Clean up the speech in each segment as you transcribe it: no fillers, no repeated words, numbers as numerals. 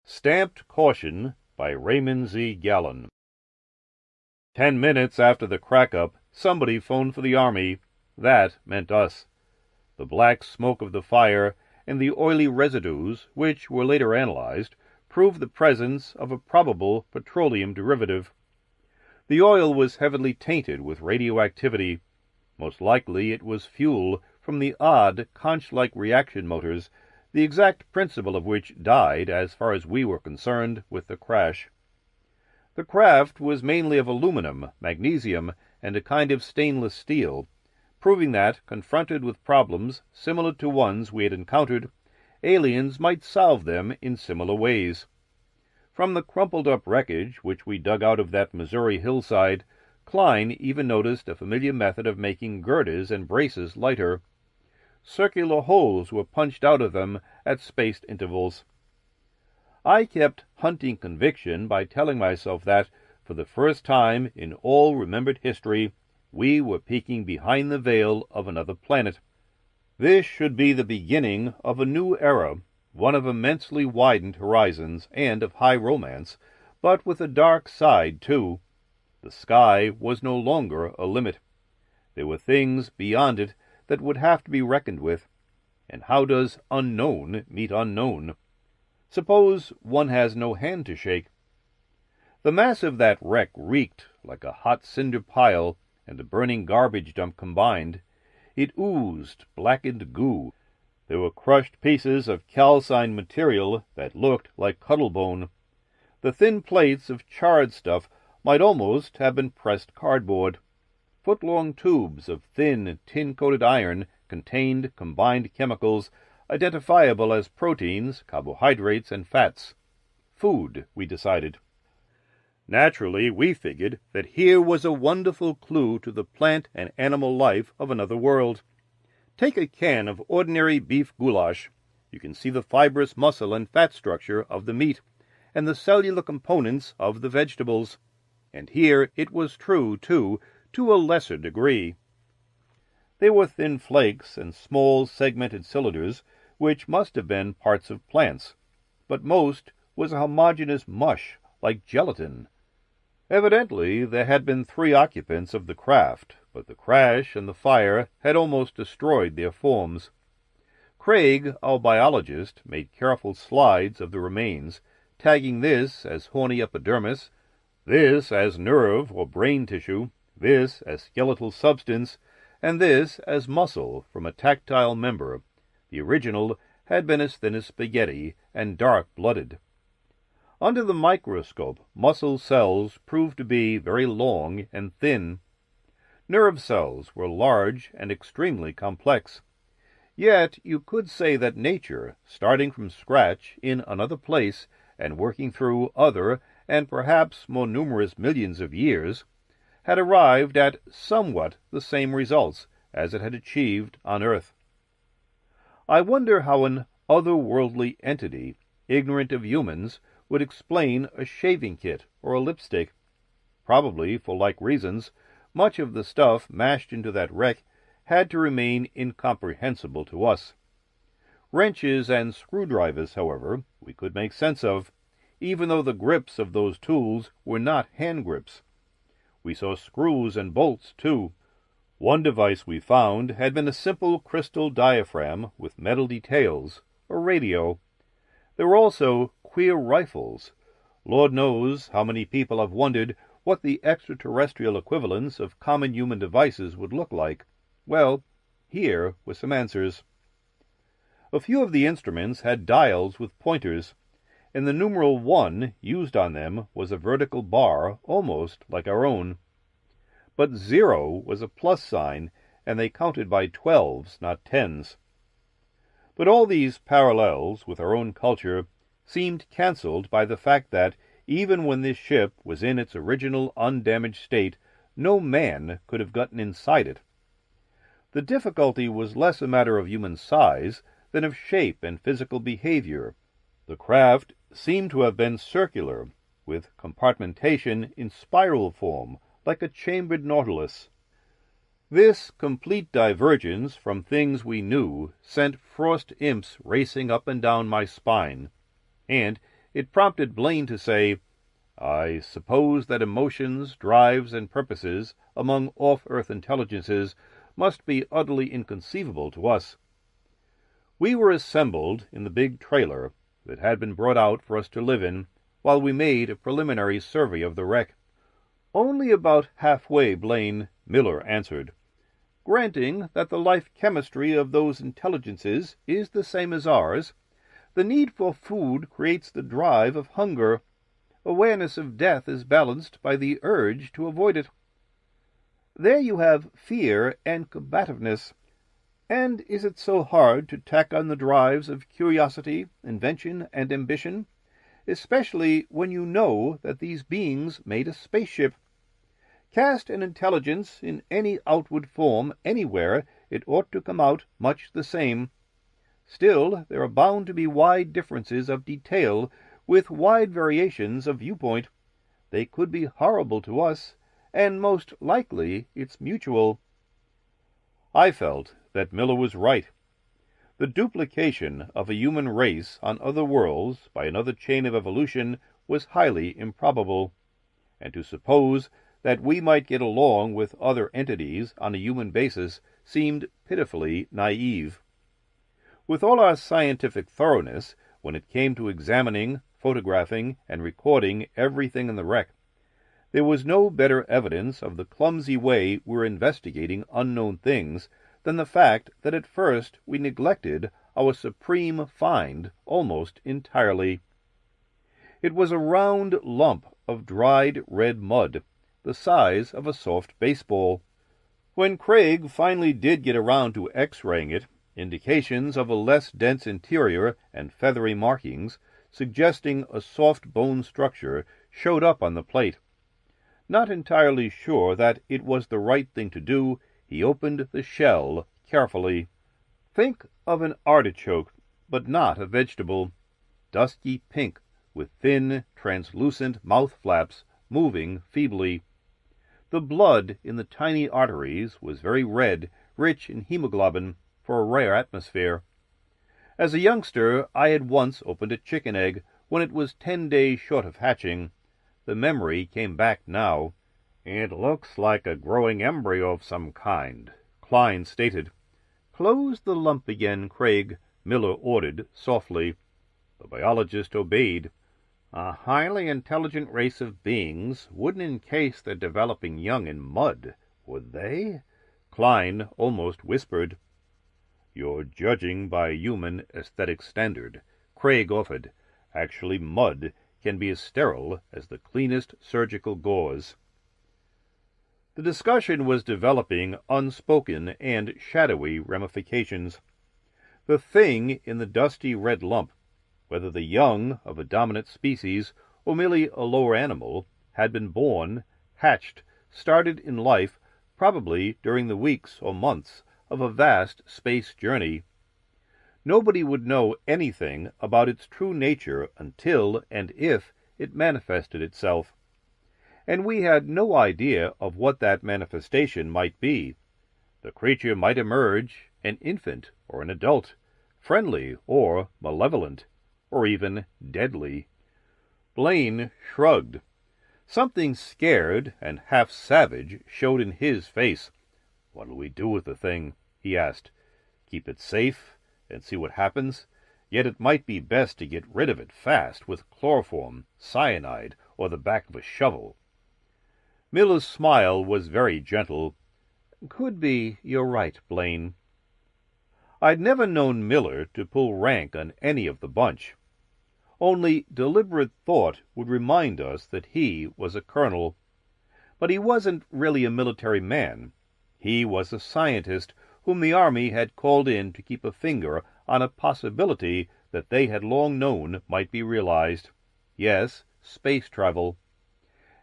Stamped Caution by Raymond Z. Gallen. 10 minutes after the crack-up, somebody phoned for the army. That meant us. The black smoke of the fire and the oily residues, which were later analyzed, proved the presence of a probable petroleum derivative. The oil was heavily tainted with radioactivity. Most likely it was fuel from the odd, conch-like reaction motors, the exact principle of which died, as far as we were concerned, with the crash. The craft was mainly of aluminum, magnesium, and a kind of stainless steel, proving that, confronted with problems similar to ones we had encountered, aliens might solve them in similar ways. From the crumpled-up wreckage which we dug out of that Missouri hillside, Klein even noticed a familiar method of making girders and braces lighter. Circular holes were punched out of them at spaced intervals. I kept hunting conviction by telling myself that, for the first time in all remembered history, we were peeking behind the veil of another planet. This should be the beginning of a new era, one of immensely widened horizons and of high romance, but with a dark side, too. The sky was no longer a limit. There were things beyond it that would have to be reckoned with. And how does unknown meet unknown? Suppose one has no hand to shake. The mass of that wreck reeked like a hot cinder pile and a burning garbage dump combined. It oozed blackened goo. There were crushed pieces of calcined material that looked like cuttlebone. The thin plates of charred stuff might almost have been pressed cardboard. Foot-long tubes of thin, tin-coated iron contained combined chemicals identifiable as proteins, carbohydrates, and fats. Food, we decided. Naturally, we figured that here was a wonderful clue to the plant and animal life of another world. Take a can of ordinary beef goulash. You can see the fibrous muscle and fat structure of the meat, and the cellular components of the vegetables. And here it was true, too, to a lesser degree. There were thin flakes and small segmented cylinders, which must have been parts of plants, but most was a homogeneous mush, like gelatin. Evidently there had been 3 occupants of the craft, but the crash and the fire had almost destroyed their forms. Craig, our biologist, made careful slides of the remains, tagging this as horny epidermis, this as nerve or brain tissue, this as skeletal substance, and this as muscle from a tactile member. The original had been as thin as spaghetti and dark-blooded. Under the microscope, muscle cells proved to be very long and thin. Nerve cells were large and extremely complex. Yet you could say that nature, starting from scratch in another place and working through other and perhaps more numerous millions of years, had arrived at somewhat the same results as it had achieved on Earth. I wonder how an otherworldly entity, ignorant of humans, would explain a shaving kit or a lipstick. Probably, for like reasons, much of the stuff mashed into that wreck had to remain incomprehensible to us. Wrenches and screwdrivers, however, we could make sense of, even though the grips of those tools were not hand grips. We saw screws and bolts, too. One device we found had been a simple crystal diaphragm with metal details, a radio. There were also queer rifles. Lord knows how many people have wondered what the extraterrestrial equivalents of common human devices would look like. Well, here were some answers. A few of the instruments had dials with pointers, and the numeral 1 used on them was a vertical bar almost like our own. But 0 was a plus sign, and they counted by 12s, not 10s. But all these parallels with our own culture seemed cancelled by the fact that, even when this ship was in its original undamaged state, no man could have gotten inside it. The difficulty was less a matter of human size than of shape and physical behavior. The craft seemed to have been circular, with compartmentation in spiral form, like a chambered nautilus. This complete divergence from things we knew sent frost imps racing up and down my spine, and It prompted Blaine to say, "I suppose that emotions, drives, and purposes among off-Earth intelligences must be utterly inconceivable to us." We were assembled in the big trailer that had been brought out for us to live in while we made a preliminary survey of the wreck. "Only about halfway, Blaine," Miller answered. "Granting that the life chemistry of those intelligences is the same as ours, the need for food creates the drive of hunger. Awareness of death is balanced by the urge to avoid it. There you have fear and combativeness. And is it so hard to tack on the drives of curiosity, invention, and ambition, especially when you know that these beings made a spaceship? Cast an intelligence in any outward form anywhere, it ought to come out much the same. Still, there are bound to be wide differences of detail, with wide variations of viewpoint. They could be horrible to us, and most likely it's mutual." I felt that Miller was right. The duplication of a human race on other worlds by another chain of evolution was highly improbable, and to suppose that we might get along with other entities on a human basis seemed pitifully naive. With all our scientific thoroughness, when it came to examining, photographing, and recording everything in the wreck, there was no better evidence of the clumsy way we were investigating unknown things than the fact that at first we neglected our supreme find almost entirely. It was a round lump of dried red mud, the size of a soft baseball. When Craig finally did get around to X-raying it, indications of a less dense interior and feathery markings, suggesting a soft bone structure, showed up on the plate. Not entirely sure that it was the right thing to do, he opened the shell carefully. Think of an artichoke, but not a vegetable. Dusky pink, with thin, translucent mouth flaps moving feebly. The blood in the tiny arteries was very red, rich in hemoglobin, for a rare atmosphere. As a youngster, I had once opened a chicken egg when it was 10 days short of hatching. The memory came back now. "It looks like a growing embryo of some kind," Klein stated. "Close the lump again, Craig," Miller ordered softly. The biologist obeyed. "A highly intelligent race of beings wouldn't encase their developing young in mud, would they?" Klein almost whispered. "You're judging by human aesthetic standard," Craig offered. "Actually, mud can be as sterile as the cleanest surgical gauze." The discussion was developing unspoken and shadowy ramifications. The thing in the dusty red lump, whether the young of a dominant species or merely a lower animal, had been born, hatched, started in life, probably during the weeks or months of a vast space journey. Nobody would know anything about its true nature until and if it manifested itself. And we had no idea of what that manifestation might be. The creature might emerge an infant or an adult, friendly or malevolent, or even deadly. Blaine shrugged. Something scared and half savage showed in his face. "What'll we do with the thing?" he asked. "Keep it safe and see what happens? Yet it might be best to get rid of it fast with chloroform, cyanide, or the back of a shovel." Miller's smile was very gentle. "Could be you're right, Blaine." I'd never known Miller to pull rank on any of the bunch. Only deliberate thought would remind us that he was a colonel. But he wasn't really a military man. He was a scientist whom the Army had called in to keep a finger on a possibility that they had long known might be realized. Yes, space travel.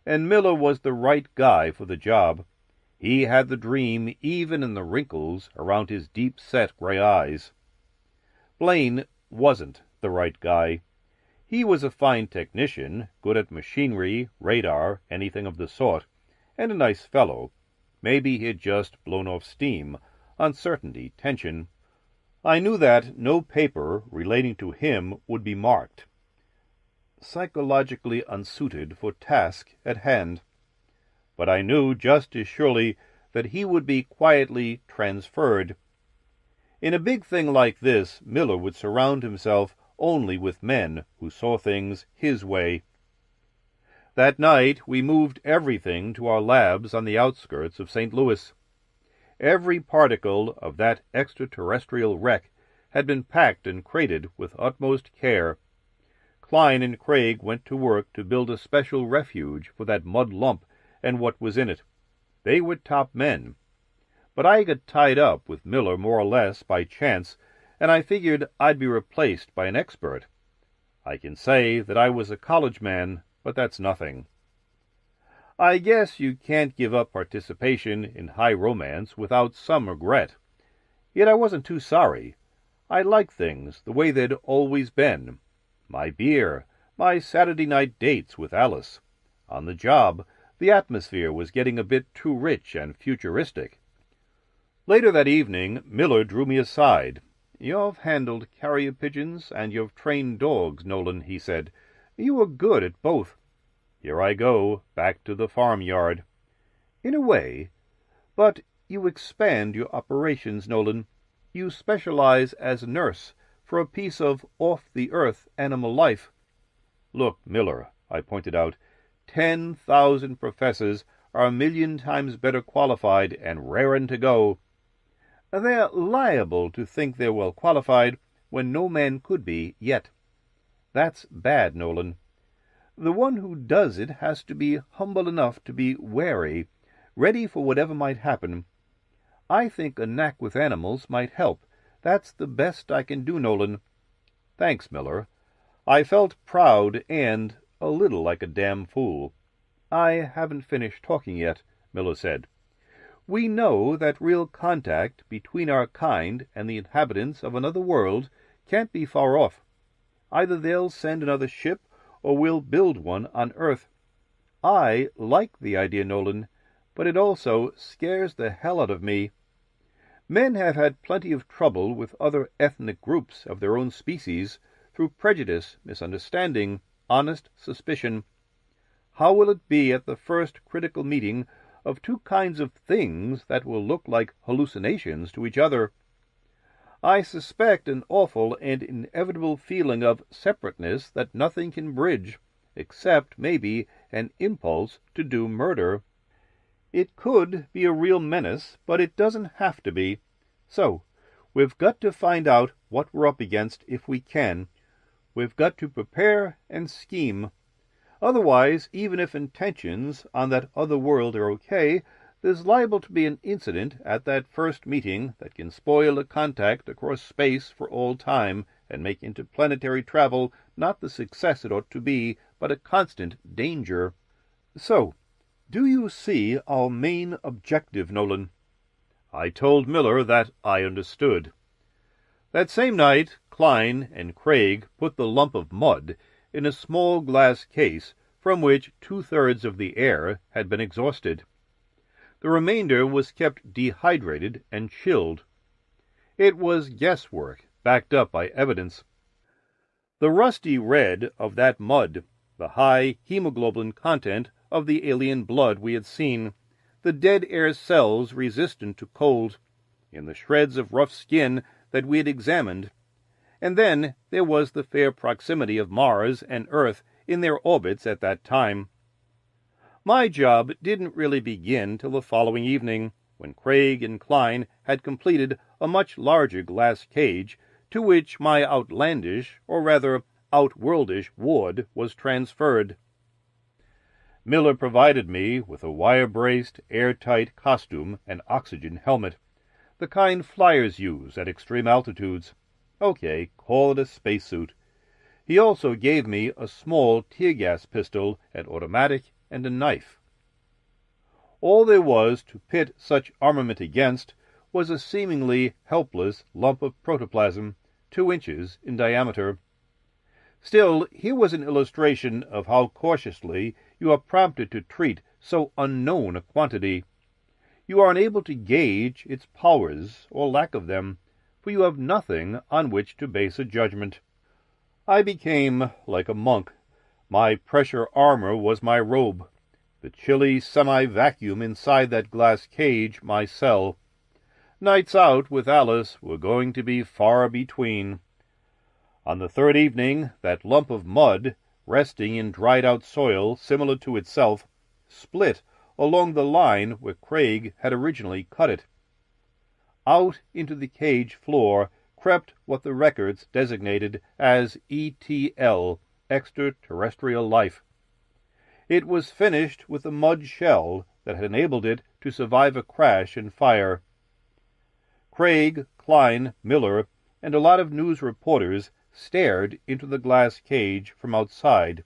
And Miller was the right guy for the job. He had the dream even in the wrinkles around his deep-set gray eyes. Blaine wasn't the right guy. He was a fine technician, good at machinery, radar, anything of the sort, and a nice fellow. Maybe he'd just blown off steam, uncertainty, tension. I knew that no paper relating to him would be marked. psychologically unsuited for task at hand. But I knew just as surely that he would be quietly transferred. In a big thing like this, Miller would surround himself only with men who saw things his way. That night we moved everything to our labs on the outskirts of St. Louis. Every particle of that extraterrestrial wreck had been packed and crated with utmost care. Klein and Craig went to work to build a special refuge for that mud lump and what was in it. They were top men. But I got tied up with Miller more or less by chance, and I figured I'd be replaced by an expert. I can say that I was a college man, but that's nothing. I guess you can't give up participation in high romance without some regret. Yet I wasn't too sorry. I liked things the way they'd always been. My beer, my Saturday night dates with Alice. On the job, the atmosphere was getting a bit too rich and futuristic. Later that evening, Miller drew me aside. "You've handled carrier pigeons and you've trained dogs, Nolan," he said. "You were good at both. Here I go, back to the farmyard." "In a way. But you expand your operations, Nolan. You specialize as a nurse for a piece of off-the-earth animal life." "Look, Miller," I pointed out, 10,000 professors are a million times better qualified and rarin' to go." "They're liable to think they're well qualified when no man could be yet. That's bad, Nolan. The one who does it has to be humble enough to be wary, ready for whatever might happen. I think a knack with animals might help. That's the best I can do, Nolan." "Thanks, Miller." I felt proud and a little like a damn fool. "I haven't finished talking yet," Miller said. "We know that real contact between our kind and the inhabitants of another world can't be far off. Either they'll send another ship, or we'll build one on Earth. I like the idea, Nolan, but it also scares the hell out of me. Men have had plenty of trouble with other ethnic groups of their own species through prejudice, misunderstanding, honest suspicion. How will it be at the first critical meeting of two kinds of things that will look like hallucinations to each other? I suspect an awful and inevitable feeling of separateness that nothing can bridge, except, maybe, an impulse to do murder. It could be a real menace, but it doesn't have to be. So, we've got to find out what we're up against if we can. We've got to prepare and scheme. Otherwise, even if intentions on that other world are okay, there's liable to be an incident at that first meeting that can spoil a contact across space for all time and make interplanetary travel not the success it ought to be, but a constant danger. So, do you see our main objective, Nolan?" I told Miller that I understood. That same night, Klein and Craig put the lump of mud in a small glass case from which 2/3 of the air had been exhausted. The remainder was kept dehydrated and chilled. It was guesswork, backed up by evidence. The rusty red of that mud, the high hemoglobin content of the alien blood we had seen, the dead air cells resistant to cold, in the shreds of rough skin that we had examined, and then there was the fair proximity of Mars and Earth in their orbits at that time. My job didn't really begin till the following evening, when Craig and Klein had completed a much larger glass cage, to which my outlandish, or rather outworldish, ward was transferred. Miller provided me with a wire-braced, airtight costume and oxygen helmet, the kind flyers use at extreme altitudes. Okay, call it a spacesuit. He also gave me a small tear-gas pistol, an automatic, and a knife. All there was to pit such armament against was a seemingly helpless lump of protoplasm, 2 inches in diameter. Still, here was an illustration of how cautiously you are prompted to treat so unknown a quantity. You are unable to gauge its powers, or lack of them, for you have nothing on which to base a judgment. I became like a monk. My pressure armor was my robe. The chilly semi-vacuum inside that glass cage my cell. Nights out with Alice were going to be far between. On the third evening, that lump of mud, resting in dried-out soil similar to itself, split along the line where Craig had originally cut it. Out into the cage floor crept what the records designated as ETL, extraterrestrial life. It was finished with the mud shell that had enabled it to survive a crash and fire. Craig, Klein, Miller, and a lot of news reporters stared into the glass cage from outside.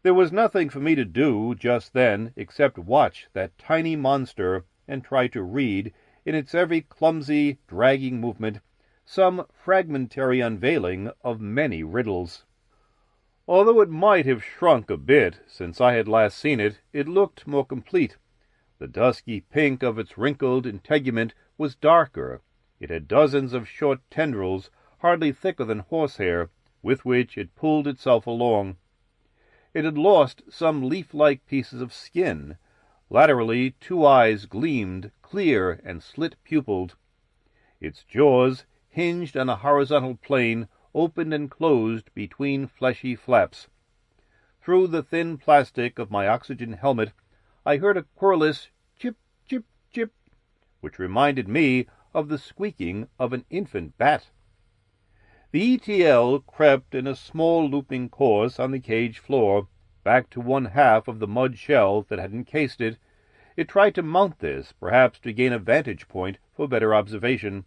There was nothing for me to do just then except watch that tiny monster and try to read, in its every clumsy, dragging movement, some fragmentary unveiling of many riddles. Although it might have shrunk a bit since I had last seen it, it looked more complete. The dusky pink of its wrinkled integument was darker. It had dozens of short tendrils, hardly thicker than horsehair, with which it pulled itself along. It had lost some leaf-like pieces of skin. Laterally, 2 eyes gleamed, clear and slit-pupilled. Its jaws, hinged on a horizontal plane, opened and closed between fleshy flaps. Through the thin plastic of my oxygen helmet, I heard a querulous chip, chip, chip, which reminded me of the squeaking of an infant bat. The ETL crept in a small looping course on the cage floor, back to one half of the mud shell that had encased it. It tried to mount this, perhaps to gain a vantage point for better observation.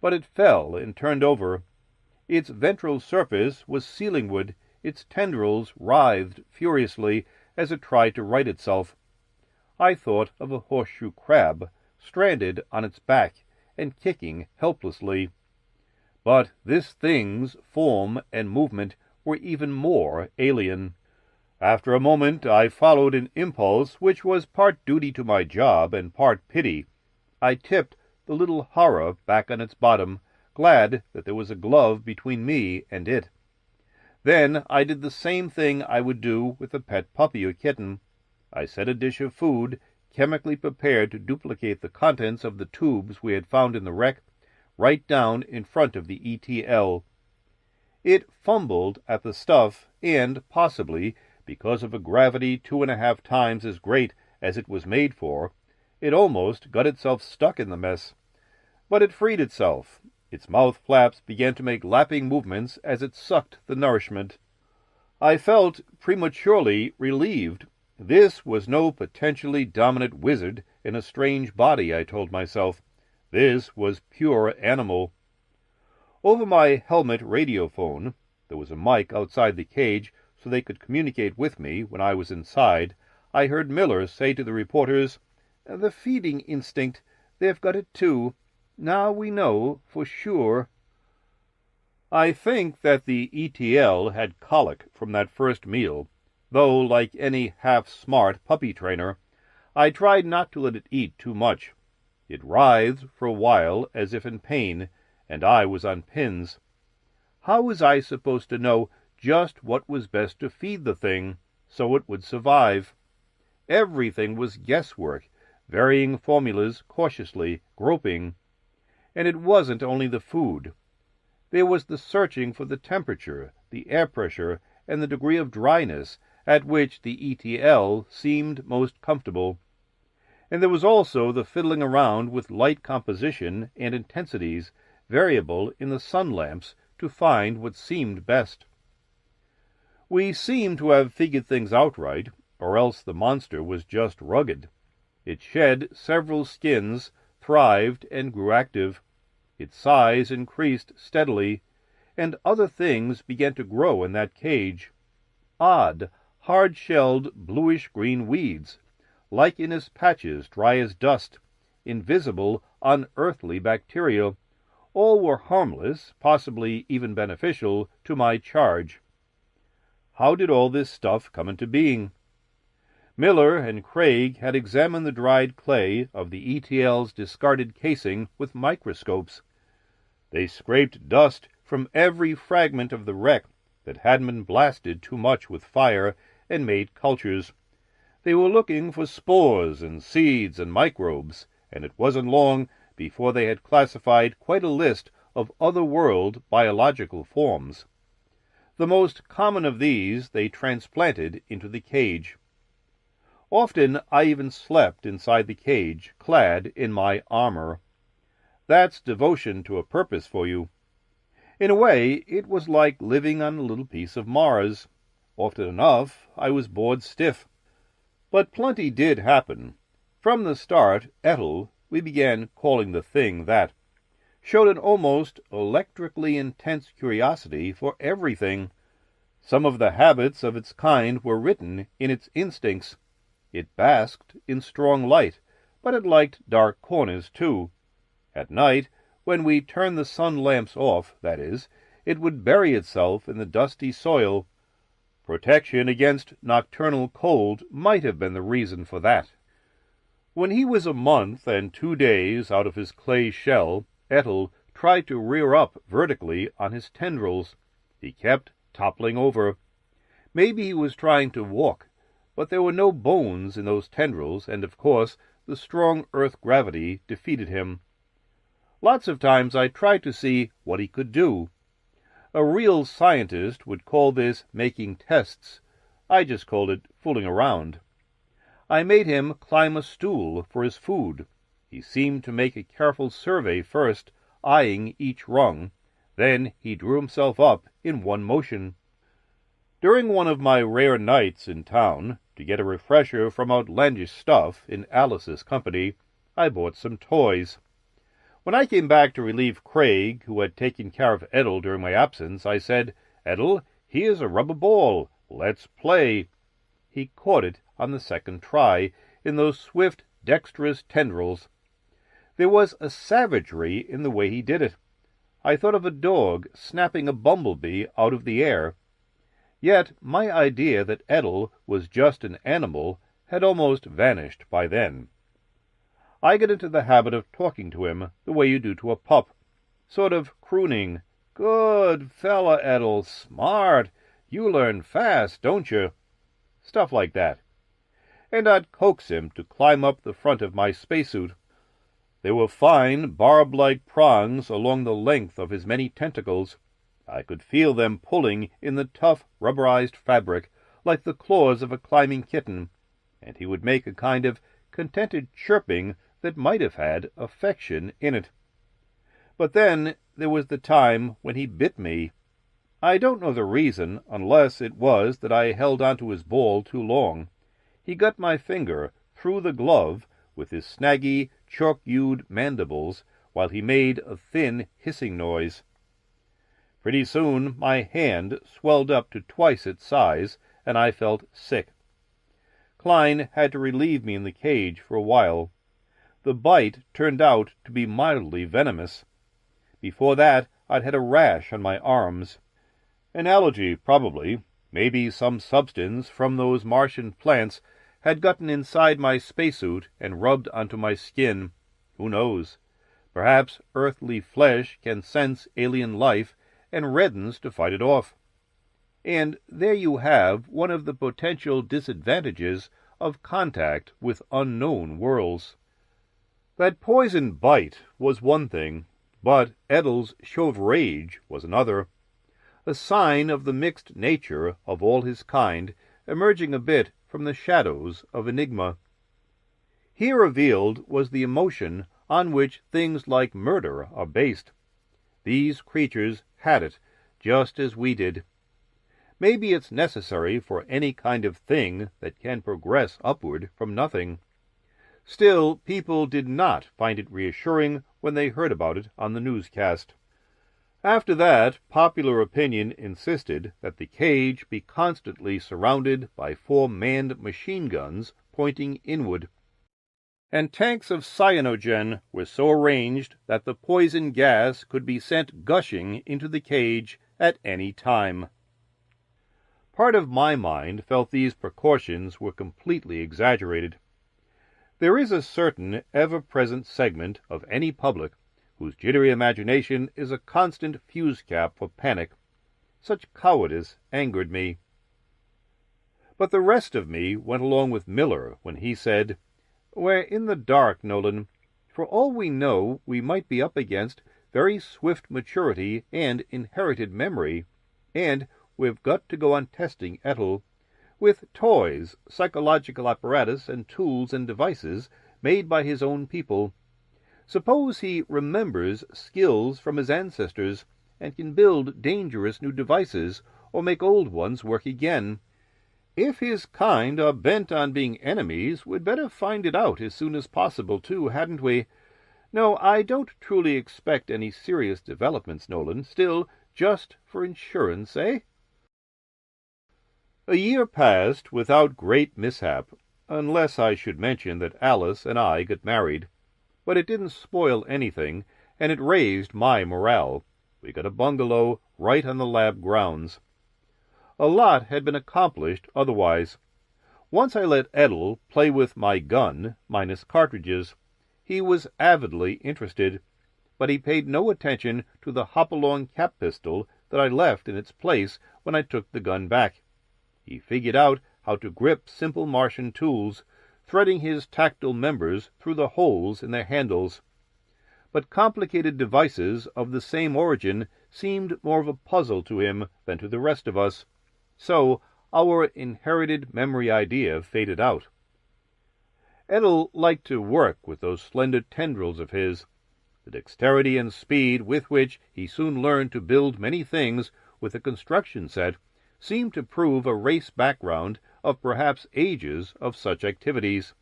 But it fell and turned over. Its ventral surface was ceilingward. Its tendrils writhed furiously as it tried to right itself. I thought of a horseshoe crab, stranded on its back and kicking helplessly. But this thing's form and movement were even more alien. After a moment I followed an impulse which was part duty to my job and part pity. I tipped the little horror back on its bottom, glad that there was a glove between me and it. Then I did the same thing I would do with a pet puppy or kitten. I set a dish of food, chemically prepared to duplicate the contents of the tubes we had found in the wreck, right down in front of the ETL. It fumbled at the stuff, and possibly, because of a gravity 2.5 times as great as it was made for, it almost got itself stuck in the mess. But it freed itself. Its mouth flaps began to make lapping movements as it sucked the nourishment. I felt prematurely relieved. This was no potentially dominant wizard in a strange body, I told myself. This was pure animal. Over my helmet radiophone, there was a mic outside the cage so they could communicate with me when I was inside, I heard Miller say to the reporters, "The feeding instinct, they've got it too. Now we know for sure." I think that the ETL had colic from that first meal, though, like any half-smart puppy trainer, I tried not to let it eat too much. It writhed for a while as if in pain, and I was on pins. How was I supposed to know just what was best to feed the thing, so it would survive? Everything was guesswork, varying formulas cautiously, groping. And it wasn't only the food. There was the searching for the temperature, the air pressure, and the degree of dryness at which the ETL seemed most comfortable. And there was also the fiddling around with light composition and intensities, variable in the sun lamps, to find what seemed best. We seemed to have figured things out right, or else the monster was just rugged. It shed several skins, thrived, and grew active. Its size increased steadily, and other things began to grow in that cage. Odd, hard-shelled, bluish-green weeds, lichenous patches dry as dust, invisible, unearthly bacteria, all were harmless, possibly even beneficial, to my charge. How did all this stuff come into being? Miller and Craig had examined the dried clay of the ETL's discarded casing with microscopes. They scraped dust from every fragment of the wreck, that hadn't been blasted too much with fire and made cultures. They were looking for spores and seeds and microbes, and it wasn't long before they had classified quite a list of other-world biological forms. The most common of these they transplanted into the cage. Often I even slept inside the cage, clad in my armor. That's devotion to a purpose for you. In a way, it was like living on a little piece of Mars. Often enough, I was bored stiff. But plenty did happen. From the start, Ethel, we began calling the thing that, showed an almost electrically intense curiosity for everything. Some of the habits of its kind were written in its instincts. It basked in strong light, but it liked dark corners, too. At night, when we turned the sun lamps off, that is, it would bury itself in the dusty soil. Protection against nocturnal cold might have been the reason for that. When he was a month and 2 days out of his clay shell, Ethel tried to rear up vertically on his tendrils. He kept toppling over. Maybe he was trying to walk, but there were no bones in those tendrils, and of course the strong earth gravity defeated him. Lots of times I tried to see what he could do. A real scientist would call this making tests. I just called it fooling around. I made him climb a stool for his food. He seemed to make a careful survey first, eyeing each rung. Then he drew himself up in one motion. During one of my rare nights in town, to get a refresher from outlandish stuff in Alice's company, I bought some toys. When I came back to relieve Craig, who had taken care of Ethel during my absence, I said, "Ethel, here's a rubber ball. Let's play." He caught it on the second try, in those swift, dexterous tendrils. There was a savagery in the way he did it. I thought of a dog snapping a bumblebee out of the air. Yet my idea that Ethel was just an animal had almost vanished by then. I got into the habit of talking to him the way you do to a pup, sort of crooning, "Good fella, Ethel, smart. You learn fast, don't you?" Stuff like that. And I'd coax him to climb up the front of my spacesuit. There were fine, barb-like prongs along the length of his many tentacles. I could feel them pulling in the tough, rubberized fabric, like the claws of a climbing kitten, and he would make a kind of contented chirping that might have had affection in it. But then there was the time when he bit me. I don't know the reason, unless it was that I held onto his ball too long. He got my finger through the glove with his snaggy, chalk-hued mandibles, while he made a thin, hissing noise. Pretty soon my hand swelled up to twice its size, and I felt sick. Klein had to relieve me in the cage for a while. The bite turned out to be mildly venomous. Before that, I'd had a rash on my arms. An allergy, probably. Maybe some substance from those Martian plants had gotten inside my spacesuit and rubbed onto my skin. Who knows? Perhaps earthly flesh can sense alien life and reddens to fight it off. And there you have one of the potential disadvantages of contact with unknown worlds. That poison bite was one thing, but Ethel's show of rage was another, a sign of the mixed nature of all his kind, emerging a bit from the shadows of enigma. Here revealed was the emotion on which things like murder are based. These creatures had it, just as we did. Maybe it's necessary for any kind of thing that can progress upward from nothing. Still, people did not find it reassuring when they heard about it on the newscast. After that, popular opinion insisted that the cage be constantly surrounded by 4 manned machine guns pointing inward, and tanks of cyanogen were so arranged that the poison gas could be sent gushing into the cage at any time. Part of my mind felt these precautions were completely exaggerated. There is a certain ever-present segment of any public whose jittery imagination is a constant fuse cap for panic. Such cowardice angered me. But the rest of me went along with Miller when he said, "We're in the dark, Nolan. For all we know, we might be up against very swift maturity and inherited memory, and we've got to go on testing Ethel with toys, psychological apparatus, and tools and devices made by his own people. Suppose he remembers skills from his ancestors and can build dangerous new devices or make old ones work again. If his kind are bent on being enemies, we'd better find it out as soon as possible, too, hadn't we? No, I don't truly expect any serious developments, Nolan. Still, just for insurance, eh?" A year passed without great mishap, unless I should mention that Alice and I got married. But it didn't spoil anything, and it raised my morale. We got a bungalow right on the lab grounds. A lot had been accomplished otherwise. Once I let Edel play with my gun, minus cartridges. He was avidly interested, but he paid no attention to the hop-along cap pistol that I left in its place when I took the gun back. He figured out how to grip simple Martian tools, threading his tactile members through the holes in their handles. But complicated devices of the same origin seemed more of a puzzle to him than to the rest of us, so our inherited memory idea faded out. Edel liked to work with those slender tendrils of his. The dexterity and speed with which he soon learned to build many things with a construction set seemed to prove a race background of perhaps ages of such activities.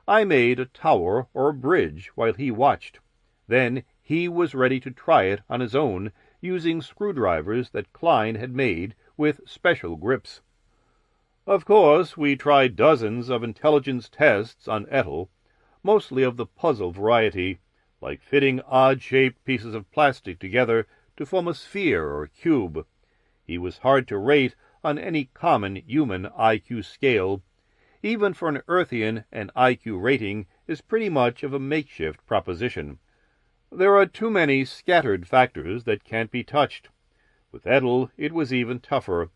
I made a tower or a bridge while he watched. Then he was ready to try it on his own, using screwdrivers that Klein had made with special grips. Of course, we tried dozens of intelligence tests on Ethel, mostly of the puzzle variety, like fitting odd-shaped pieces of plastic together to form a sphere or a cube. He was hard to rate on any common human IQ scale. Even for an Earthian, an IQ rating is pretty much of a makeshift proposition. There are too many scattered factors that can't be touched. With Edel, it was even tougher.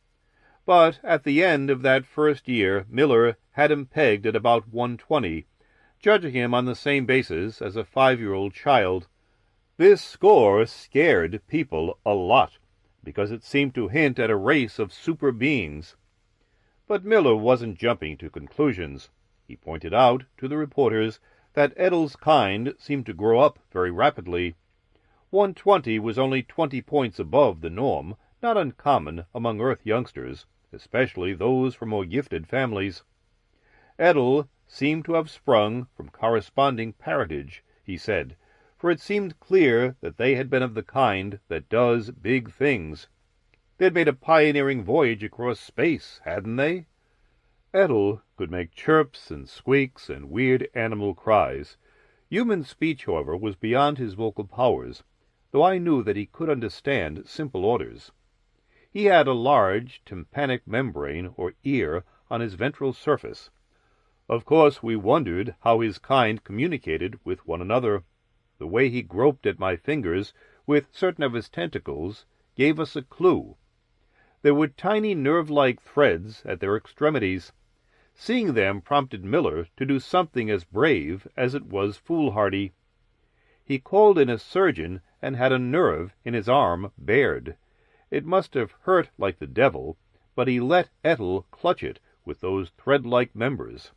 But at the end of that first year, Miller had him pegged at about 120, judging him on the same basis as a 5-year-old child. This score scared people a lot, because it seemed to hint at a race of super beings. But Miller wasn't jumping to conclusions. He pointed out to the reporters that Edel's kind seemed to grow up very rapidly. 120 was only 20 points above the norm, not uncommon among Earth youngsters, especially those from more gifted families. Edel seemed to have sprung from corresponding parentage, he said, for it seemed clear that they had been of the kind that does big things. They'd made a pioneering voyage across space, hadn't they? Edel could make chirps and squeaks and weird animal cries. Human speech, however, was beyond his vocal powers, though I knew that he could understand simple orders. He had a large tympanic membrane, or ear, on his ventral surface. Of course, we wondered how his kind communicated with one another. The way he groped at my fingers with certain of his tentacles gave us a clue. There were tiny nerve-like threads at their extremities. Seeing them prompted Miller to do something as brave as it was foolhardy. He called in a surgeon and had a nerve in his arm bared. It must have hurt like the devil, but he let Ethel clutch it with those thread-like members.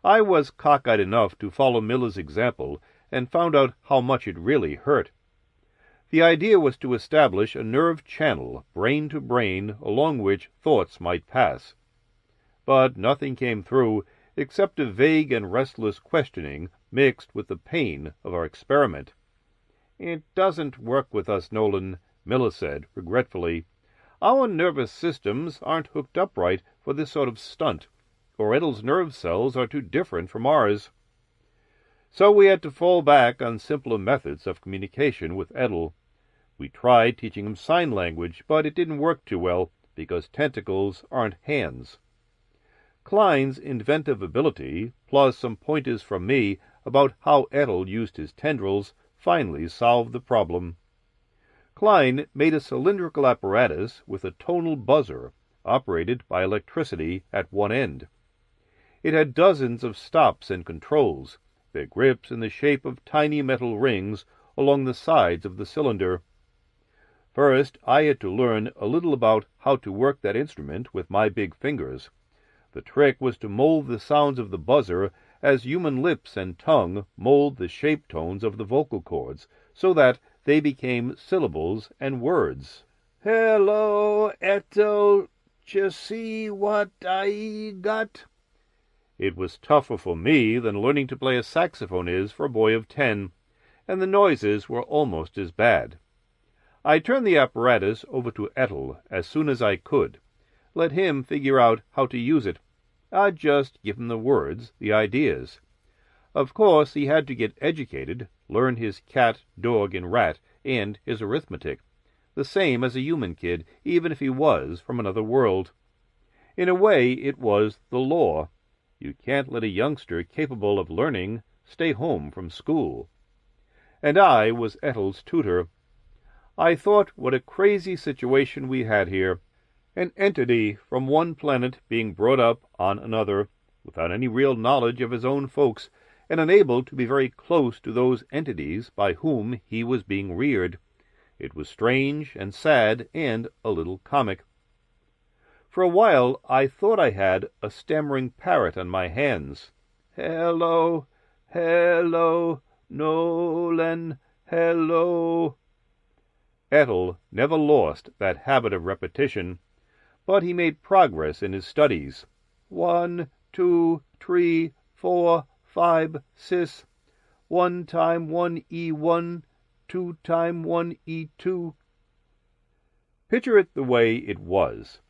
I was cockeyed enough to follow Miller's example and found out how much it really hurt. The idea was to establish a nerve channel, brain to brain, along which thoughts might pass. But nothing came through except a vague and restless questioning mixed with the pain of our experiment. "It doesn't work with us, Nolan," Miller said regretfully. "Our nervous systems aren't hooked up right for this sort of stunt, or Edel's nerve cells are too different from ours." So we had to fall back on simpler methods of communication with Edel. We tried teaching him sign language, but it didn't work too well, because tentacles aren't hands. Klein's inventive ability, plus some pointers from me about how Edel used his tendrils, finally solved the problem. Klein made a cylindrical apparatus with a tonal buzzer, operated by electricity at one end. It had dozens of stops and controls, their grips in the shape of tiny metal rings along the sides of the cylinder. First, I had to learn a little about how to work that instrument with my big fingers. The trick was to mold the sounds of the buzzer as human lips and tongue mold the shape tones of the vocal cords, so that they became syllables and words. "Hello, Ethel, d'ye see what I got?" It was tougher for me than learning to play a saxophone is for a boy of 10, and the noises were almost as bad. I turned the apparatus over to Ethel as soon as I could, let him figure out how to use it. I'd just give him the words, the ideas. Of course, he had to get educated, learn his cat, dog, and rat, and his arithmetic, the same as a human kid, even if he was from another world. In a way, it was the law. You can't let a youngster capable of learning stay home from school. And I was Ethel's tutor. I thought what a crazy situation we had here. An entity from one planet being brought up on another, without any real knowledge of his own folks, and unable to be very close to those entities by whom he was being reared. It was strange and sad and a little comic. For a while I thought I had a stammering parrot on my hands. "Hello, hello, Nolan, hello." Ethel never lost that habit of repetition, but he made progress in his studies. 1, 2, 3, 4, 5, 6. 1 time 1 E1, 2 time 1 E2. Picture it the way it was.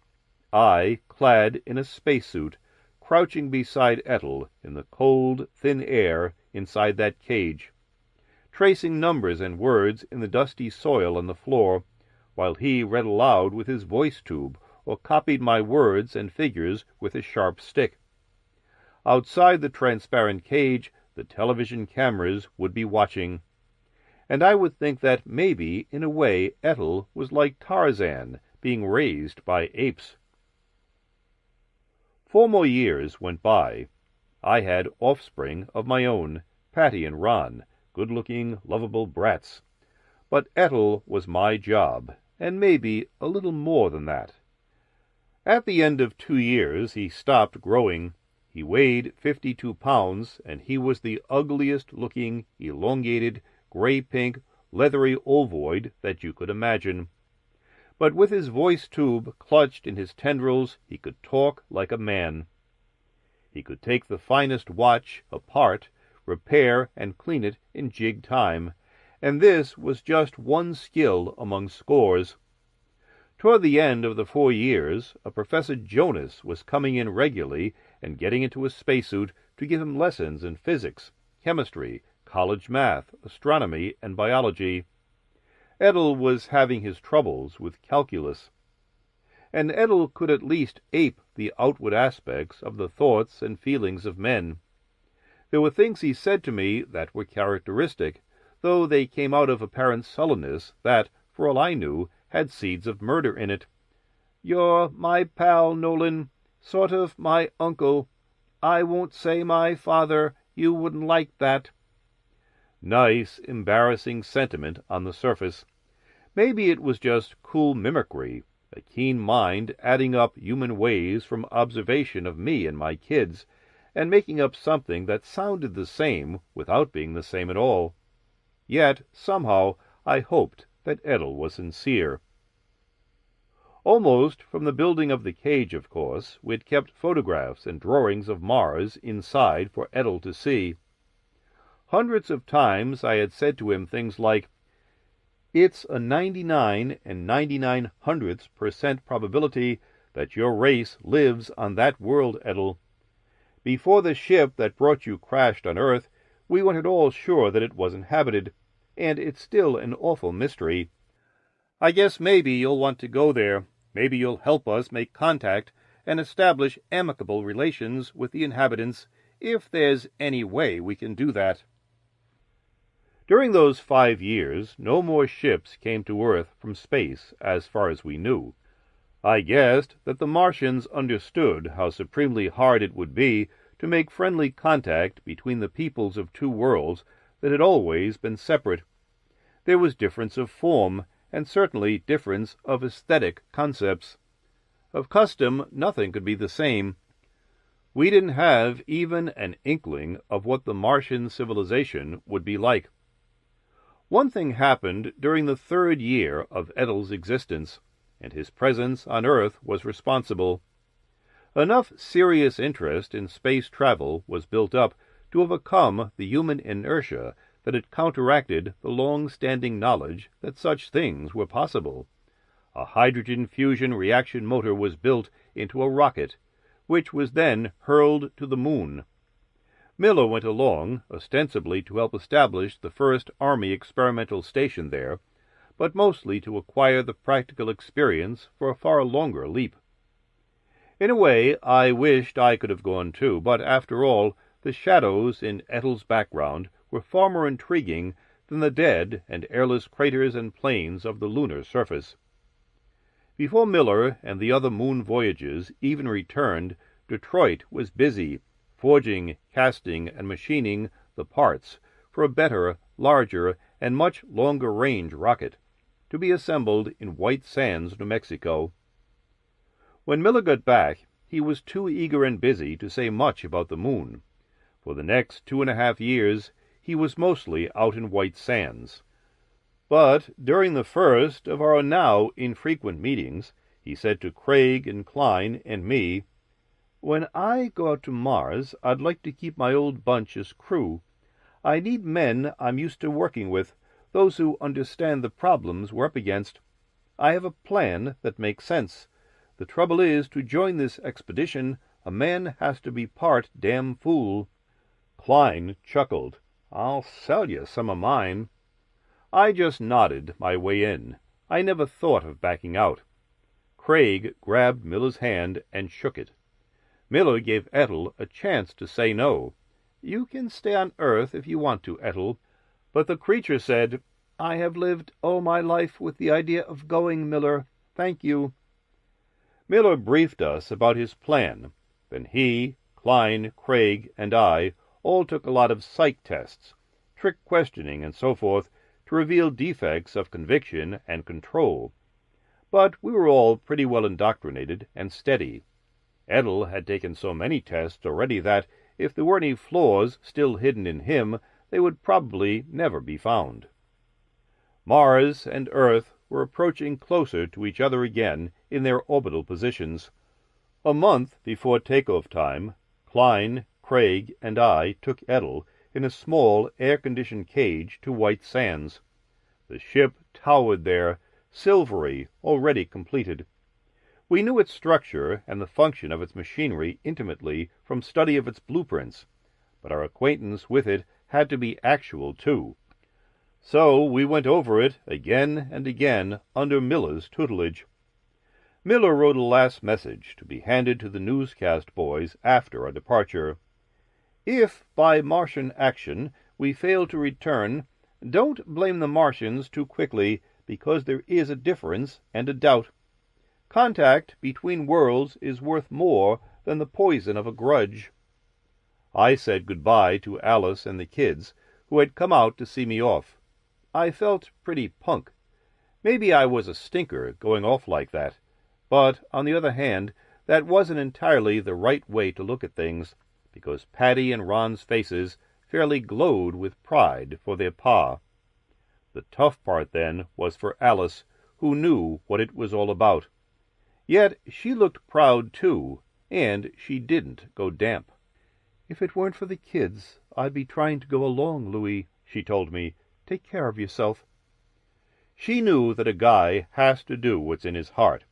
I, clad in a spacesuit, crouching beside Ethel in the cold, thin air inside that cage, tracing numbers and words in the dusty soil on the floor, while he read aloud with his voice tube, or copied my words and figures with a sharp stick. Outside the transparent cage, the television cameras would be watching, and I would think that maybe, in a way, Ethel was like Tarzan, being raised by apes. 4 more years went by. I had offspring of my own, Patty and Ron, good-looking, lovable brats. But Ethel was my job, and maybe a little more than that. At the end of 2 years he stopped growing. He weighed 52 pounds, and he was the ugliest-looking, elongated, gray-pink, leathery ovoid that you could imagine. But with his voice tube clutched in his tendrils, he could talk like a man. He could take the finest watch apart, repair and clean it in jig time, and this was just one skill among scores. Toward the end of the 4 years, a Professor Jonas was coming in regularly and getting into a spacesuit to give him lessons in physics, chemistry, college math, astronomy, and biology. Ethel was having his troubles with calculus, and Ethel could at least ape the outward aspects of the thoughts and feelings of men. There were things he said to me that were characteristic, though they came out of apparent sullenness that, for all I knew, had seeds of murder in it. "You're my pal, Nolan, sort of my uncle. I won't say my father, you wouldn't like that." Nice, embarrassing sentiment on the surface. Maybe it was just cool mimicry, a keen mind adding up human ways from observation of me and my kids, and making up something that sounded the same without being the same at all. Yet, somehow, I hoped that Ethel was sincere. Almost from the building of the cage, of course, we'd kept photographs and drawings of Mars inside for Ethel to see. Hundreds of times I had said to him things like, "It's a 99 99/100% probability that your race lives on that world, Ethel. Before the ship that brought you crashed on Earth, we weren't at all sure that it was inhabited, and it's still an awful mystery. I guess maybe you'll want to go there. Maybe you'll help us make contact and establish amicable relations with the inhabitants, if there's any way we can do that." During those 5 years, no more ships came to Earth from space, as far as we knew. I guessed that the Martians understood how supremely hard it would be to make friendly contact between the peoples of two worlds that had always been separate. There was difference of form, and certainly difference of aesthetic concepts. Of custom, nothing could be the same. We didn't have even an inkling of what the Martian civilization would be like. One thing happened during the 3rd year of Edel's existence, and his presence on Earth was responsible. Enough serious interest in space travel was built up to overcome the human inertia that had counteracted the long-standing knowledge that such things were possible. A hydrogen fusion reaction motor was built into a rocket, which was then hurled to the moon. Miller went along, ostensibly to help establish the first Army experimental station there, but mostly to acquire the practical experience for a far longer leap. In a way, I wished I could have gone too, but after all, the shadows in Edel's background were far more intriguing than the dead and airless craters and plains of the lunar surface. Before Miller and the other moon voyages even returned, Detroit was busy, forging, casting, and machining the parts for a better, larger, and much longer-range rocket, to be assembled in White Sands, New Mexico. When Miller got back, he was too eager and busy to say much about the moon. For the next 2.5 years, he was mostly out in White Sands. But during the first of our now infrequent meetings, he said to Craig and Klein and me, "When I go out to Mars, I'd like to keep my old bunch as crew. I need men I'm used to working with, those who understand the problems we're up against. I have a plan that makes sense. The trouble is, to join this expedition, a man has to be part damn fool." Klein chuckled. "I'll sell you some of mine." I just nodded my way in. I never thought of backing out. Craig grabbed Miller's hand and shook it. Miller gave Edel a chance to say no. "You can stay on Earth if you want to, Edel." But the creature said, "I have lived all my life with the idea of going, Miller. Thank you." Miller briefed us about his plan. Then he, Klein, Craig, and I all took a lot of psych tests, trick questioning, and so forth, to reveal defects of conviction and control. But we were all pretty well indoctrinated and steady. Edel had taken so many tests already that, if there were any flaws still hidden in him, they would probably never be found. Mars and Earth were approaching closer to each other again in their orbital positions. A month before takeoff time, Klein, Craig, and I took Edel in a small air-conditioned cage to White Sands. The ship towered there, silvery, already completed. We knew its structure and the function of its machinery intimately from study of its blueprints, but our acquaintance with it had to be actual, too. So we went over it again and again under Miller's tutelage. Miller wrote a last message to be handed to the newscast boys after our departure. "If, by Martian action, we fail to return, don't blame the Martians too quickly, because there is a difference and a doubt. Contact between worlds is worth more than the poison of a grudge." I said goodbye to Alice and the kids, who had come out to see me off. I felt pretty punk. Maybe I was a stinker going off like that, but, on the other hand, that wasn't entirely the right way to look at things, because Patty and Ron's faces fairly glowed with pride for their pa. The tough part, then, was for Alice, who knew what it was all about. Yet she looked proud, too, and she didn't go damp. "If it weren't for the kids, I'd be trying to go along, Louis," she told me. "Take care of yourself." She knew that a guy has to do what's in his heart.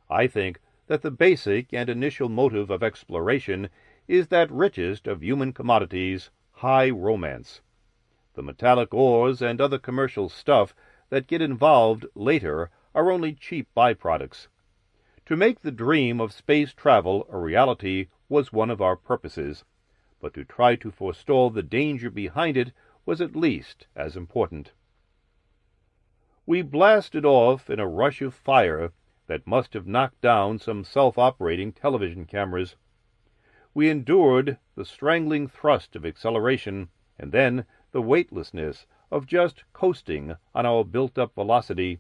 I think that the basic and initial motive of exploration is that richest of human commodities, high romance. The metallic ores and other commercial stuff that get involved later are only cheap byproducts. To make the dream of space travel a reality was one of our purposes, but to try to forestall the danger behind it was at least as important. We blasted off in a rush of fire that must have knocked down some self-operating television cameras. We endured the strangling thrust of acceleration, and then the weightlessness of just coasting on our built-up velocity.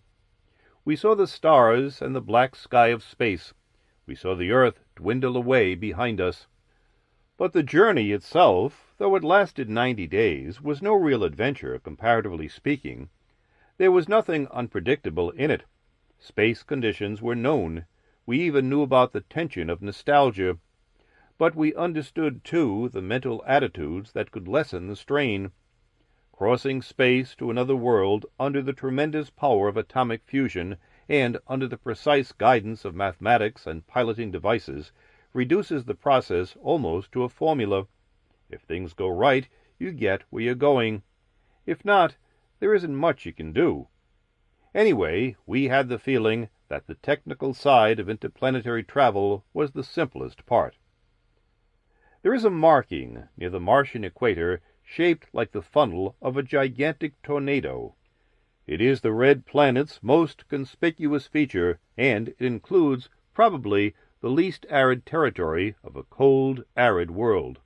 We saw the stars and the black sky of space. We saw the earth dwindle away behind us. But the journey itself, though it lasted 90 days, was no real adventure, comparatively speaking. There was nothing unpredictable in it. Space conditions were known. We even knew about the tension of nostalgia. But we understood, too, the mental attitudes that could lessen the strain. Crossing space to another world under the tremendous power of atomic fusion and under the precise guidance of mathematics and piloting devices reduces the process almost to a formula. If things go right, you get where you're going. If not, there isn't much you can do. Anyway, we had the feeling that the technical side of interplanetary travel was the simplest part. There is a marking near the Martian equator shaped like the funnel of a gigantic tornado. It is the red planet's most conspicuous feature, and it includes probably the least arid territory of a cold, arid world.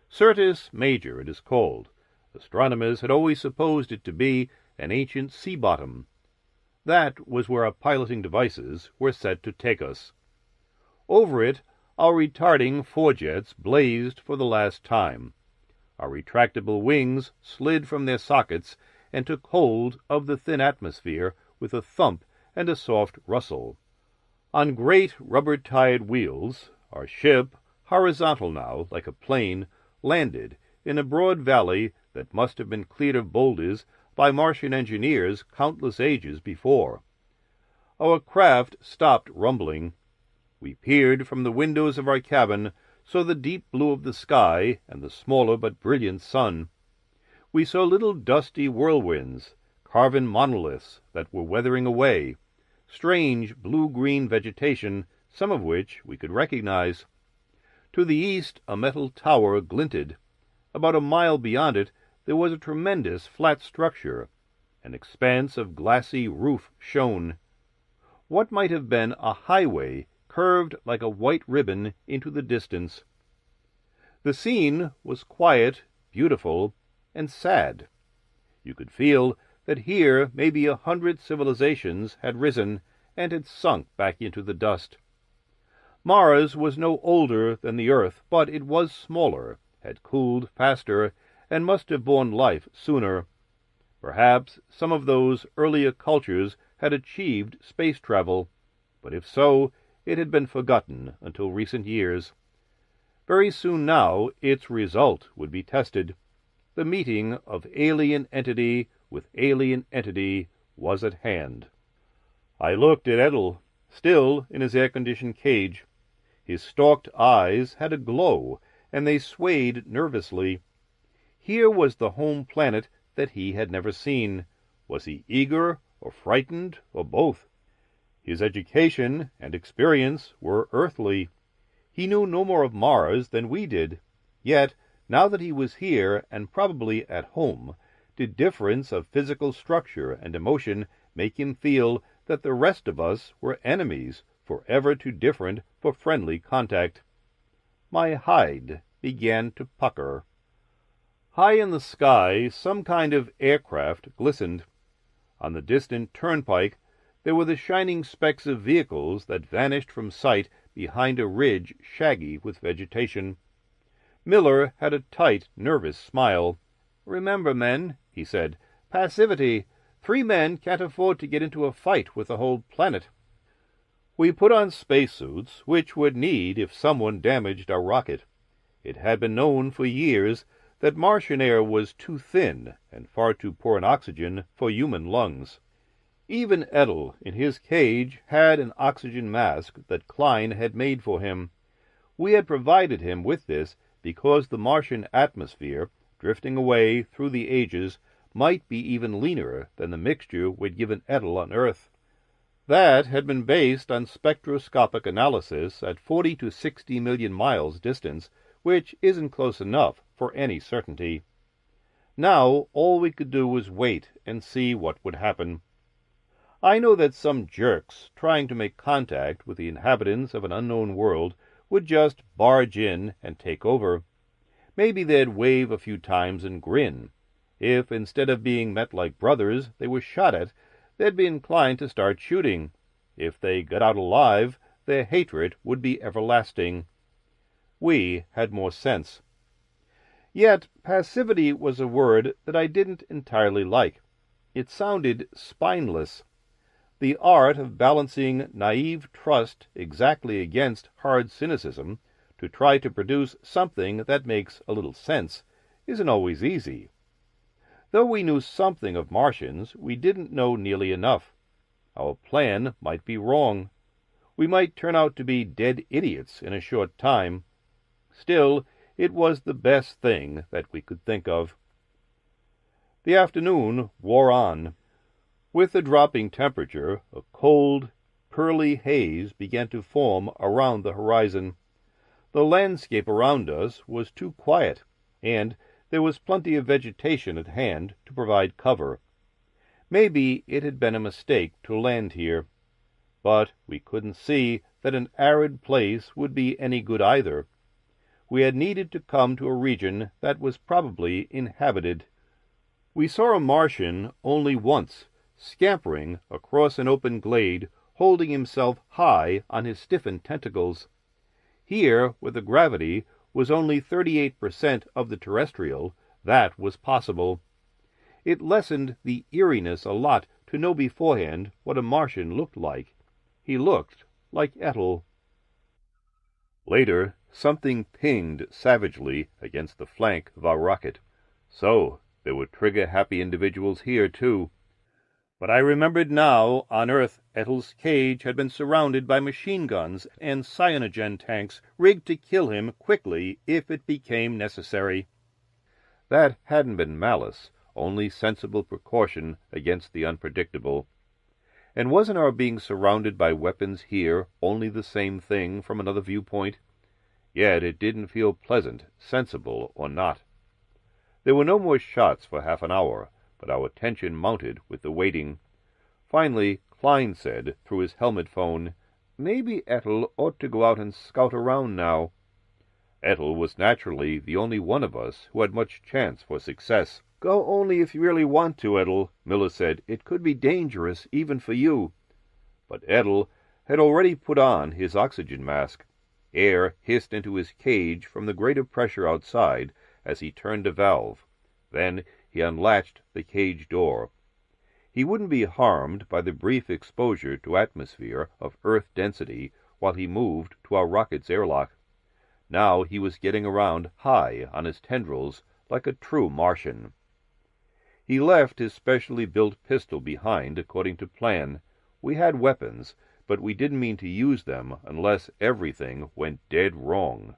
Syrtis Major, it is called. Astronomers had always supposed it to be an ancient sea bottom. That was where our piloting devices were set to take us. Over it, our retarding forejets blazed for the last time. Our retractable wings slid from their sockets and took hold of the thin atmosphere with a thump and a soft rustle. On great rubber-tired wheels, our ship, horizontal now, like a plane, landed in a broad valley that must have been cleared of boulders by Martian engineers countless ages before. Our craft stopped rumbling. We peered from the windows of our cabin, saw the deep blue of the sky and the smaller but brilliant sun. We saw little dusty whirlwinds, carven monoliths that were weathering away, strange blue-green vegetation, some of which we could recognize. To the east a metal tower glinted. About a mile beyond it there was a tremendous flat structure. An expanse of glassy roof shone. What might have been a highway curved like a white ribbon into the distance. The scene was quiet, beautiful, and sad. You could feel that here maybe 100 civilizations had risen and had sunk back into the dust. Mars was no older than the Earth, but it was smaller, had cooled faster, and must have borne life sooner. Perhaps some of those earlier cultures had achieved space travel, but if so, it had been forgotten until recent years. Very soon now its result would be tested. The meeting of alien entity with alien entity was at hand. I looked at Edel, still in his air-conditioned cage. His stalked eyes had a glow, and they swayed nervously. Here was the home planet that he had never seen. Was he eager, or frightened, or both? His education and experience were earthly. He knew no more of Mars than we did. Yet, now that he was here, and probably at home, did difference of physical structure and emotion make him feel that the rest of us were enemies, forever too different for friendly contact? My hide began to pucker. High in the sky, some kind of aircraft glistened. On the distant turnpike, there were the shining specks of vehicles that vanished from sight behind a ridge shaggy with vegetation. Miller had a tight, nervous smile. "Remember, men," he said, "passivity. 3 men can't afford to get into a fight with the whole planet." We put on spacesuits, which would need if someone damaged our rocket. It had been known for years that Martian air was too thin and far too poor in oxygen for human lungs. Even Edel, in his cage, had an oxygen mask that Klein had made for him. We had provided him with this because the Martian atmosphere, drifting away through the ages, might be even leaner than the mixture we'd given Edel on Earth. That had been based on spectroscopic analysis at 40 to 60 million miles distance, which isn't close enough for any certainty. Now all we could do was wait and see what would happen. I know that some jerks trying to make contact with the inhabitants of an unknown world would just barge in and take over. Maybe they'd wave a few times and grin. If, instead of being met like brothers, they were shot at, they'd be inclined to start shooting. If they got out alive, their hatred would be everlasting. We had more sense. Yet passivity was a word that I didn't entirely like. It sounded spineless. The art of balancing naive trust exactly against hard cynicism to try to produce something that makes a little sense isn't always easy. Though we knew something of Martians, we didn't know nearly enough. Our plan might be wrong. We might turn out to be dead idiots in a short time. Still, it was the best thing that we could think of. The afternoon wore on. With the dropping temperature, a cold, pearly haze began to form around the horizon. The landscape around us was too quiet, and there was plenty of vegetation at hand to provide cover. Maybe it had been a mistake to land here, but we couldn't see that an arid place would be any good either. We had needed to come to a region that was probably inhabited. We saw a Martian only once, scampering across an open glade, holding himself high on his stiffened tentacles. Here, where the gravity was only 38% of the terrestrial, that was possible. It lessened the eeriness a lot to know beforehand what a Martian looked like. He looked like Ethel. Later, something pinged savagely against the flank of our rocket. So, there were trigger-happy individuals here, too. But I remembered now, on Earth, Ethel's cage had been surrounded by machine guns and cyanogen tanks rigged to kill him quickly if it became necessary. That hadn't been malice, only sensible precaution against the unpredictable. And wasn't our being surrounded by weapons here only the same thing from another viewpoint? Yet it didn't feel pleasant, sensible or not. There were no more shots for half an hour, but our tension mounted with the waiting. Finally, Klein said, through his helmet phone, "Maybe Ethel ought to go out and scout around now." Ethel was naturally the only one of us who had much chance for success. "Go only if you really want to, Ethel," Miller said. "It could be dangerous, even for you." But Ethel had already put on his oxygen mask. Air hissed into his cage from the greater pressure outside as he turned a valve. Then he unlatched the cage door. He wouldn't be harmed by the brief exposure to atmosphere of Earth density while he moved to our rocket's airlock. Now he was getting around high on his tendrils like a true Martian. He left his specially built pistol behind according to plan. We had weapons, but we didn't mean to use them unless everything went dead wrong.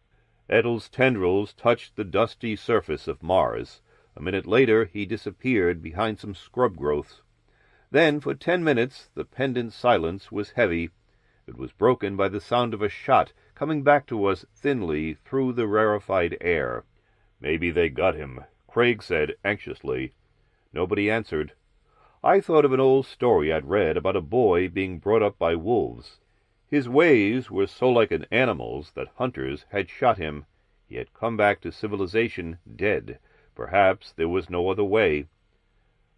Ethel's tendrils touched the dusty surface of Mars. A minute later he disappeared behind some scrub growths. Then, for 10 minutes, the pendant silence was heavy. It was broken by the sound of a shot coming back to us thinly through the rarefied air. "Maybe they got him," Craig said anxiously. Nobody answered. I thought of an old story I'd read about a boy being brought up by wolves. His ways were so like an animal's that hunters had shot him. He had come back to civilization dead. Perhaps there was no other way.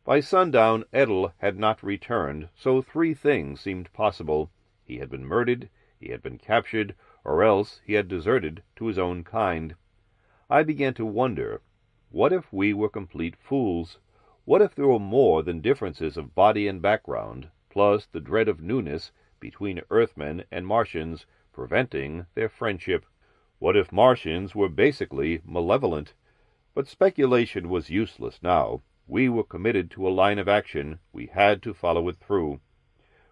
By sundown, Ethel had not returned, so 3 things seemed possible. He had been murdered, he had been captured, or else he had deserted to his own kind. I began to wonder, what if we were complete fools? What if there were more than differences of body and background, plus the dread of newness between Earthmen and Martians, preventing their friendship? What if Martians were basically malevolent? But speculation was useless now. We were committed to a line of action. We had to follow it through.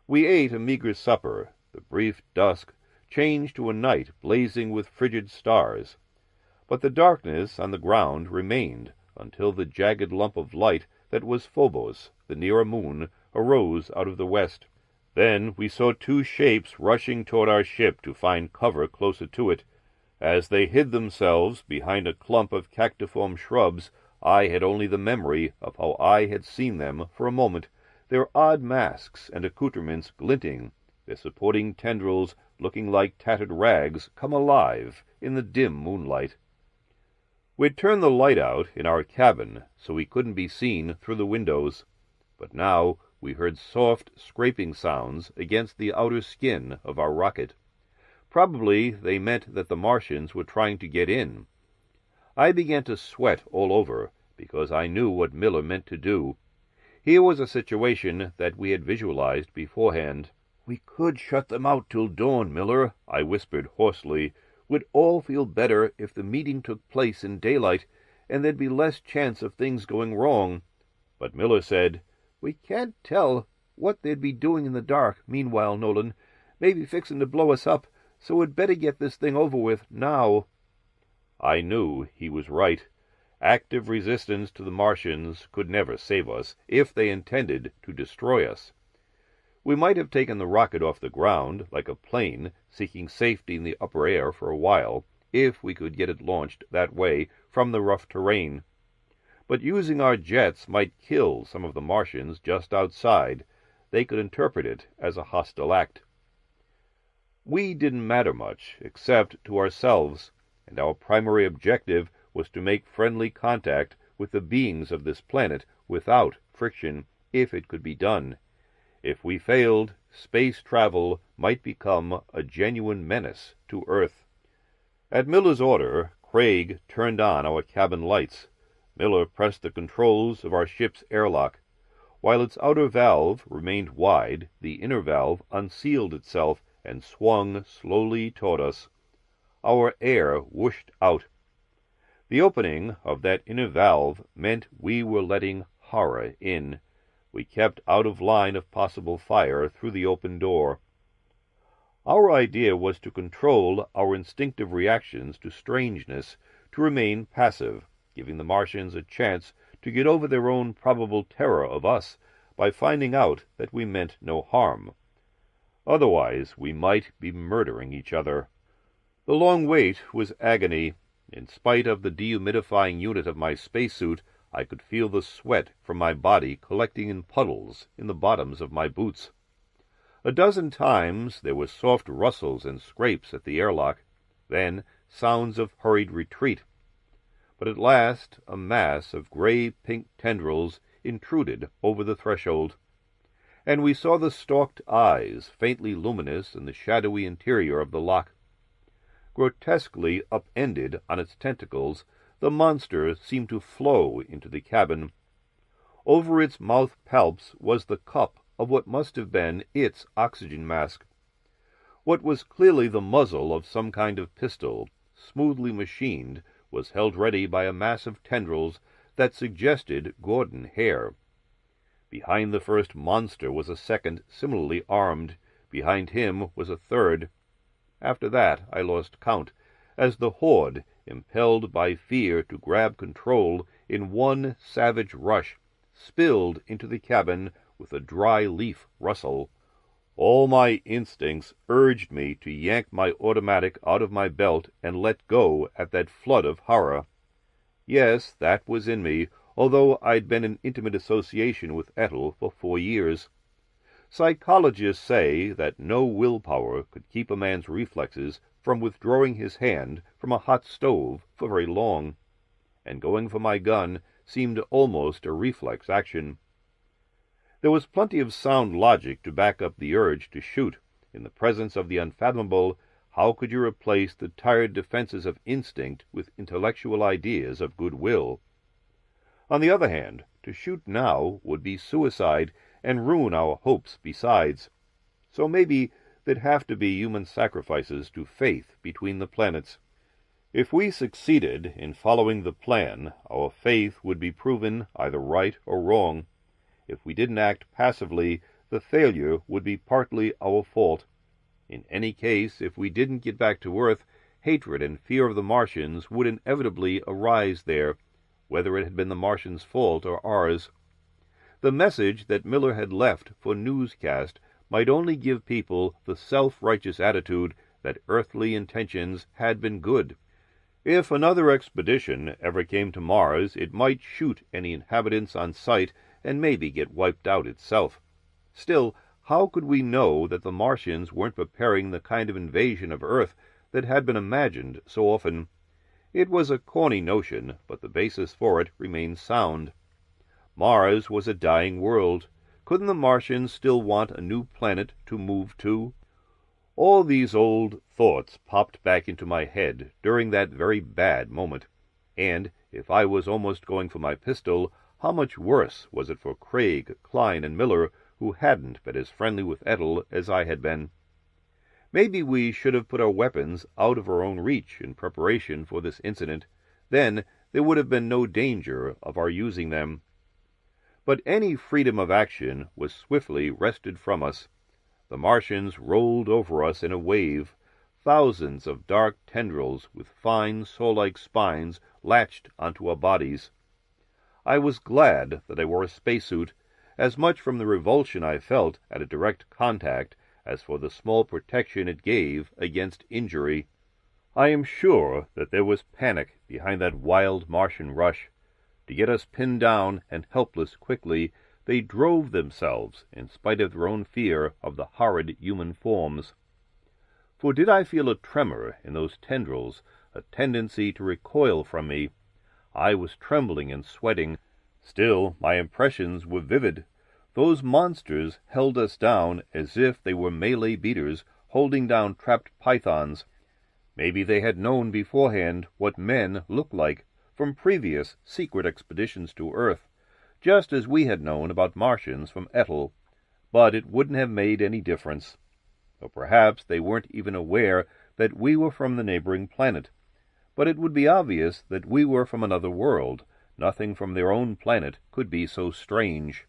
We ate a meager supper. The brief dusk changed to a night blazing with frigid stars. But the darkness on the ground remained until the jagged lump of light that was Phobos, the nearer moon, arose out of the west. Then we saw 2 shapes rushing toward our ship to find cover closer to it. As they hid themselves behind a clump of cactiform shrubs, I had only the memory of how I had seen them for a moment, their odd masks and accoutrements glinting, their supporting tendrils looking like tattered rags come alive in the dim moonlight. We'd turned the light out in our cabin so we couldn't be seen through the windows, but now we heard soft scraping sounds against the outer skin of our rocket. Probably they meant that the Martians were trying to get in. I began to sweat all over, because I knew what Miller meant to do. Here was a situation that we had visualized beforehand. "We could shut them out till dawn, Miller," I whispered hoarsely. "We'd all feel better if the meeting took place in daylight, and there'd be less chance of things going wrong." But Miller said, "We can't tell what they'd be doing in the dark meanwhile, Nolan. Maybe fixing to blow us up, so we'd better get this thing over with now." I knew he was right. Active resistance to the Martians could never save us, if they intended to destroy us. We might have taken the rocket off the ground, like a plane, seeking safety in the upper air for a while, if we could get it launched that way from the rough terrain. But using our jets might kill some of the Martians just outside. They could interpret it as a hostile act. We didn't matter much, except to ourselves, and our primary objective was to make friendly contact with the beings of this planet without friction, if it could be done. If we failed, space travel might become a genuine menace to Earth. At Miller's order, Craig turned on our cabin lights. Miller pressed the controls of our ship's airlock. While its outer valve remained wide, the inner valve unsealed itself and swung slowly toward us. Our air whooshed out. The opening of that inner valve meant we were letting horror in. We kept out of line of possible fire through the open door. Our idea was to control our instinctive reactions to strangeness, to remain passive, giving the Martians a chance to get over their own probable terror of us by finding out that we meant no harm. Otherwise, we might be murdering each other. The long wait was agony. In spite of the dehumidifying unit of my spacesuit, I could feel the sweat from my body collecting in puddles in the bottoms of my boots. A dozen times there were soft rustles and scrapes at the airlock, then sounds of hurried retreat. But at last a mass of gray-pink tendrils intruded over the threshold, and we saw the stalked eyes faintly luminous in the shadowy interior of the lock. Grotesquely upended on its tentacles, the monster seemed to flow into the cabin. Over its mouth palps was the cup of what must have been its oxygen mask. What was clearly the muzzle of some kind of pistol, smoothly machined, was held ready by a mass of tendrils that suggested Gordon hair. Behind the first monster was a second, similarly armed. Behind him was a third. After that I lost count, as the horde, impelled by fear to grab control in one savage rush, spilled into the cabin with a dry leaf rustle. All my instincts urged me to yank my automatic out of my belt and let go at that flood of horror. Yes, that was in me, although I'd been in intimate association with Ethel for 4 years. Psychologists say that no willpower could keep a man's reflexes from withdrawing his hand from a hot stove for very long, and going for my gun seemed almost a reflex action. There was plenty of sound logic to back up the urge to shoot. In the presence of the unfathomable, how could you replace the tired defenses of instinct with intellectual ideas of goodwill? On the other hand, to shoot now would be suicide and ruin our hopes besides. So maybe there'd have to be human sacrifices to faith between the planets. If we succeeded in following the plan, our faith would be proven either right or wrong. If we didn't act passively, the failure would be partly our fault. In any case, if we didn't get back to Earth, hatred and fear of the Martians would inevitably arise there, whether it had been the Martians' fault or ours. The message that Miller had left for newscast might only give people the self-righteous attitude that earthly intentions had been good. If another expedition ever came to Mars, it might shoot any inhabitants on sight and maybe get wiped out itself. Still, how could we know that the Martians weren't preparing the kind of invasion of Earth that had been imagined so often? It was a corny notion, but the basis for it remained sound. Mars was a dying world. Couldn't the Martians still want a new planet to move to? All these old thoughts popped back into my head during that very bad moment, and if I was almost going for my pistol, how much worse was it for Craig, Klein, and Miller, who hadn't been as friendly with Ethel as I had been. Maybe we should have put our weapons out of our own reach in preparation for this incident. Then there would have been no danger of our using them. But any freedom of action was swiftly wrested from us. The Martians rolled over us in a wave. Thousands of dark tendrils with fine saw-like spines latched onto our bodies. I was glad that I wore a spacesuit, as much from the revulsion I felt at a direct contact as for the small protection it gave against injury. I am sure that there was panic behind that wild Martian rush. To get us pinned down and helpless quickly, they drove themselves, in spite of their own fear of the horrid human forms. For did I feel a tremor in those tendrils, a tendency to recoil from me? I was trembling and sweating. Still, my impressions were vivid. Those monsters held us down as if they were melee beaters holding down trapped pythons. Maybe they had known beforehand what men looked like from previous secret expeditions to Earth, just as we had known about Martians from Ethel, but it wouldn't have made any difference. Or perhaps they weren't even aware that we were from the neighboring planet. But it would be obvious that we were from another world. Nothing from their own planet could be so strange.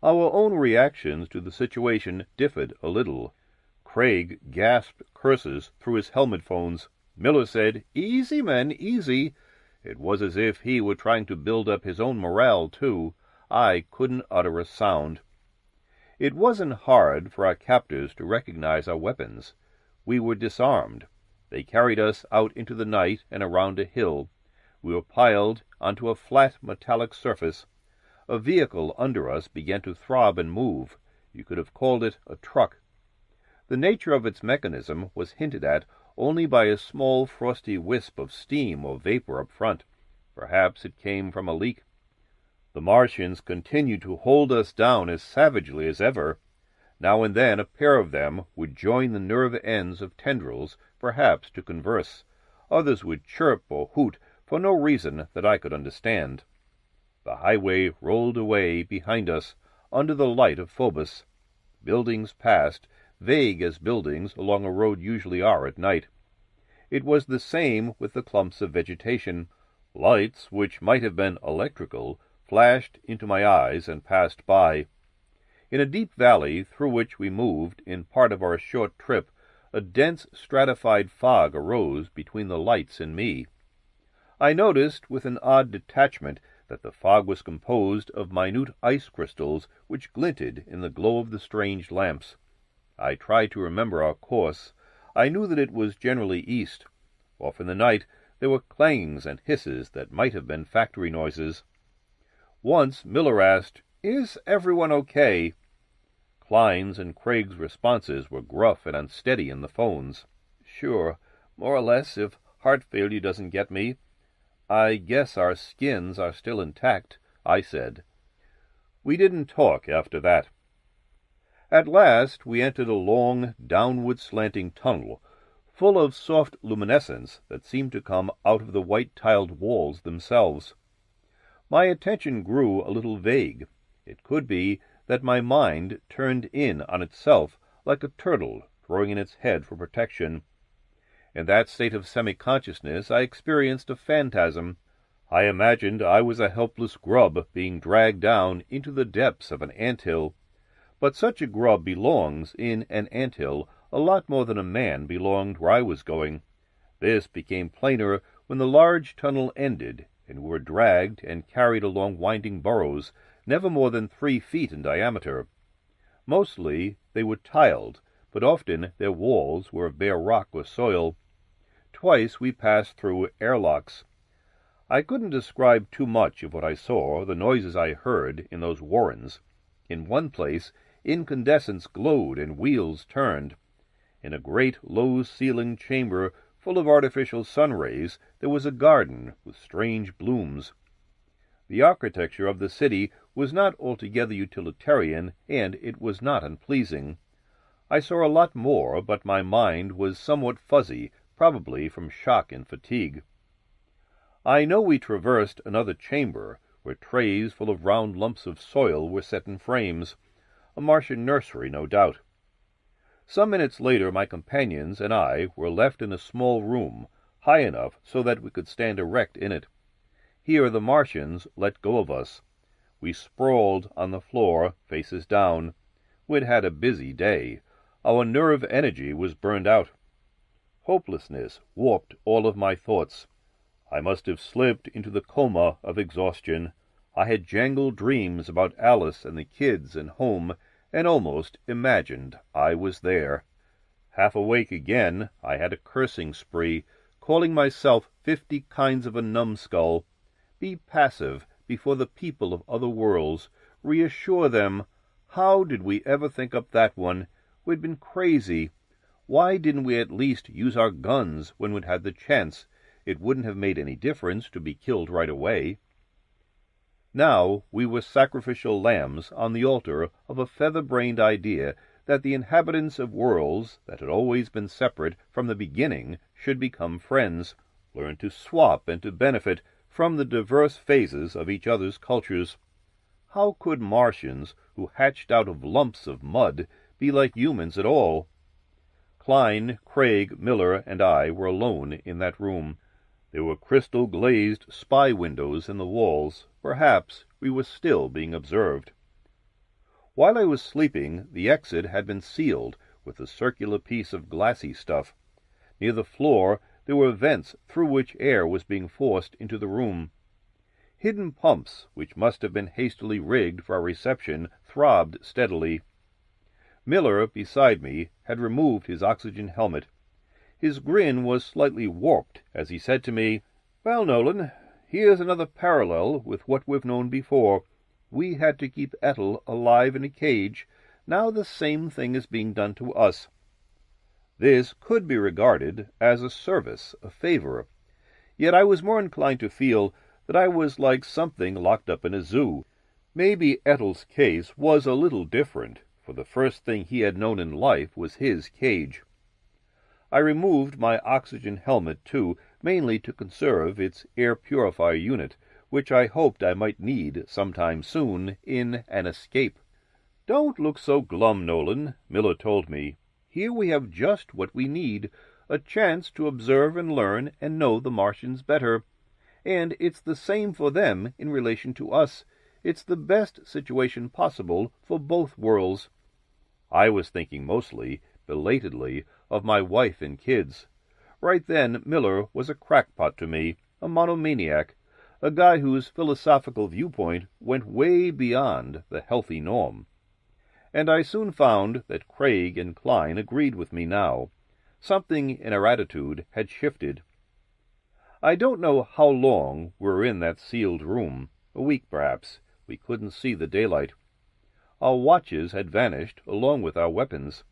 Our own reactions to the situation differed a little. Craig gasped curses through his helmet phones. Miller said, "Easy, men, easy." It was as if he were trying to build up his own morale, too. I couldn't utter a sound. It wasn't hard for our captors to recognize our weapons. We were disarmed. They carried us out into the night and around a hill. We were piled onto a flat metallic surface. A vehicle under us began to throb and move. You could have called it a truck. The nature of its mechanism was hinted at only by a small frosty wisp of steam or vapor up front. Perhaps it came from a leak. The Martians continued to hold us down as savagely as ever. Now and then a pair of them would join the nerve ends of tendrils, perhaps to converse. Others would chirp or hoot for no reason that I could understand. The highway rolled away behind us under the light of Phobos. Buildings passed, vague as buildings along a road usually are at night. It was the same with the clumps of vegetation. Lights, which might have been electrical, flashed into my eyes and passed by. In a deep valley through which we moved in part of our short trip, a dense stratified fog arose between the lights and me. I noticed with an odd detachment that the fog was composed of minute ice crystals which glinted in the glow of the strange lamps. I tried to remember our course. I knew that it was generally east. Off in the night there were clangings and hisses that might have been factory noises. Once Miller asked, "Is everyone okay?" Klein's and Craig's responses were gruff and unsteady in the phones. "Sure, more or less, if heart failure doesn't get me." "I guess our skins are still intact," I said. We didn't talk after that. At last we entered a long, downward-slanting tunnel, full of soft luminescence that seemed to come out of the white-tiled walls themselves. My attention grew a little vague. It could be that my mind turned in on itself like a turtle throwing in its head for protection. In that state of semi-consciousness I experienced a phantasm. I imagined I was a helpless grub being dragged down into the depths of an ant-hill. But such a grub belongs in an ant-hill a lot more than a man belonged where I was going. This became plainer when the large tunnel ended, and we were dragged and carried along winding burrows, never more than 3 feet in diameter. Mostly they were tiled, but often their walls were of bare rock or soil. Twice we passed through airlocks. I couldn't describe too much of what I saw or the noises I heard in those warrens. In one place, incandescents glowed and wheels turned. In a great low-ceilinged chamber full of artificial sun-rays there was a garden with strange blooms. The architecture of the city was not altogether utilitarian, and it was not unpleasing. I saw a lot more, but my mind was somewhat fuzzy, probably from shock and fatigue. I know we traversed another chamber, where trays full of round lumps of soil were set in frames. A Martian nursery, no doubt. Some minutes later my companions and I were left in a small room, high enough so that we could stand erect in it. Here the Martians let go of us. We sprawled on the floor, faces down. We'd had a busy day. Our nerve energy was burned out. Hopelessness warped all of my thoughts. I must have slipped into the coma of exhaustion. I had jangled dreams about Alice and the kids and home, and almost imagined I was there. Half awake again, I had a cursing spree, calling myself 50 kinds of a numbskull. Be passive before the people of other worlds. Reassure them. How did we ever think up that one? We'd been crazy. Why didn't we at least use our guns when we'd had the chance? It wouldn't have made any difference to be killed right away. Now we were sacrificial lambs on the altar of a feather-brained idea that the inhabitants of worlds that had always been separate from the beginning should become friends, learn to swap and to benefit from the diverse phases of each other's cultures. How could Martians, who hatched out of lumps of mud, be like humans at all? Klein, Craig, Miller, and I were alone in that room. There were crystal-glazed spy windows in the walls. Perhaps we were still being observed. While I was sleeping, the exit had been sealed with a circular piece of glassy stuff. Near the floor there were vents through which air was being forced into the room. Hidden pumps, which must have been hastily rigged for our reception, throbbed steadily. Miller, beside me, had removed his oxygen helmet. His grin was slightly warped as he said to me, "Well, Nolan, here's another parallel with what we've known before. We had to keep Ethel alive in a cage. Now the same thing is being done to us." This could be regarded as a service, a favor. Yet I was more inclined to feel that I was like something locked up in a zoo. Maybe Ethel's case was a little different, for the first thing he had known in life was his cage. I removed my oxygen helmet, too, mainly to conserve its air purifier unit, which I hoped I might need sometime soon in an escape. "Don't look so glum, Nolan," Miller told me. "Here we have just what we need, a chance to observe and learn and know the Martians better. And it's the same for them in relation to us. It's the best situation possible for both worlds." I was thinking mostly, belatedly, of my wife and kids. Right then Miller was a crackpot to me, a monomaniac, a guy whose philosophical viewpoint went way beyond the healthy norm. And I soon found that Craig and Klein agreed with me now. Something in our attitude had shifted. I don't know how long we were in that sealed room. A week, perhaps. We couldn't see the daylight. Our watches had vanished along with our weapons.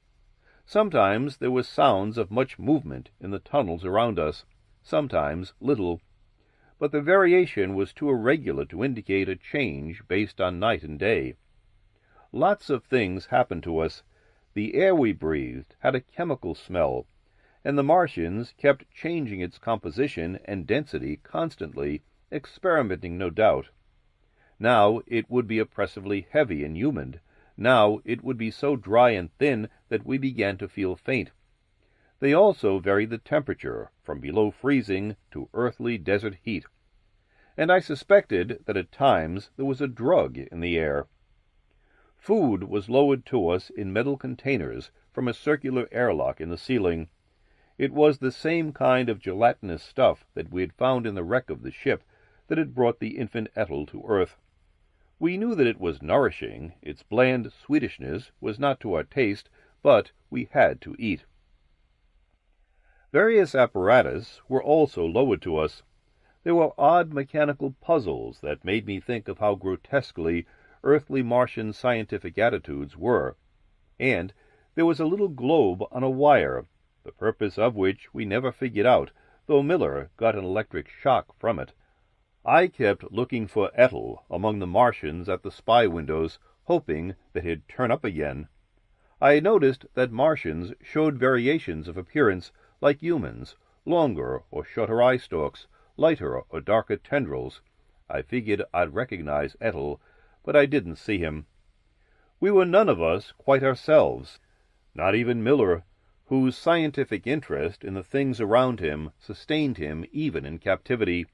Sometimes there were sounds of much movement in the tunnels around us, sometimes little. But the variation was too irregular to indicate a change based on night and day. Lots of things happened to us. The air we breathed had a chemical smell, and the Martians kept changing its composition and density constantly, experimenting no doubt. Now it would be oppressively heavy and humid. Now it would be so dry and thin that we began to feel faint. They also varied the temperature from below freezing to earthly desert heat. And I suspected that at times there was a drug in the air. Food was lowered to us in metal containers from a circular airlock in the ceiling. It was the same kind of gelatinous stuff that we had found in the wreck of the ship that had brought the infant Ethel to Earth. We knew that it was nourishing. Its bland sweetishness was not to our taste, but we had to eat. Various apparatus were also lowered to us. There were odd mechanical puzzles that made me think of how grotesquely earthly Martian scientific attitudes were, and there was a little globe on a wire, the purpose of which we never figured out, though Miller got an electric shock from it. I kept looking for Ethel among the Martians at the spy windows, hoping that he'd turn up again. I noticed that Martians showed variations of appearance like humans, longer or shorter eye stalks, lighter or darker tendrils. I figured I'd recognize Ethel, but I didn't see him. We were none of us quite ourselves, not even Miller, whose scientific interest in the things around him sustained him even in captivity.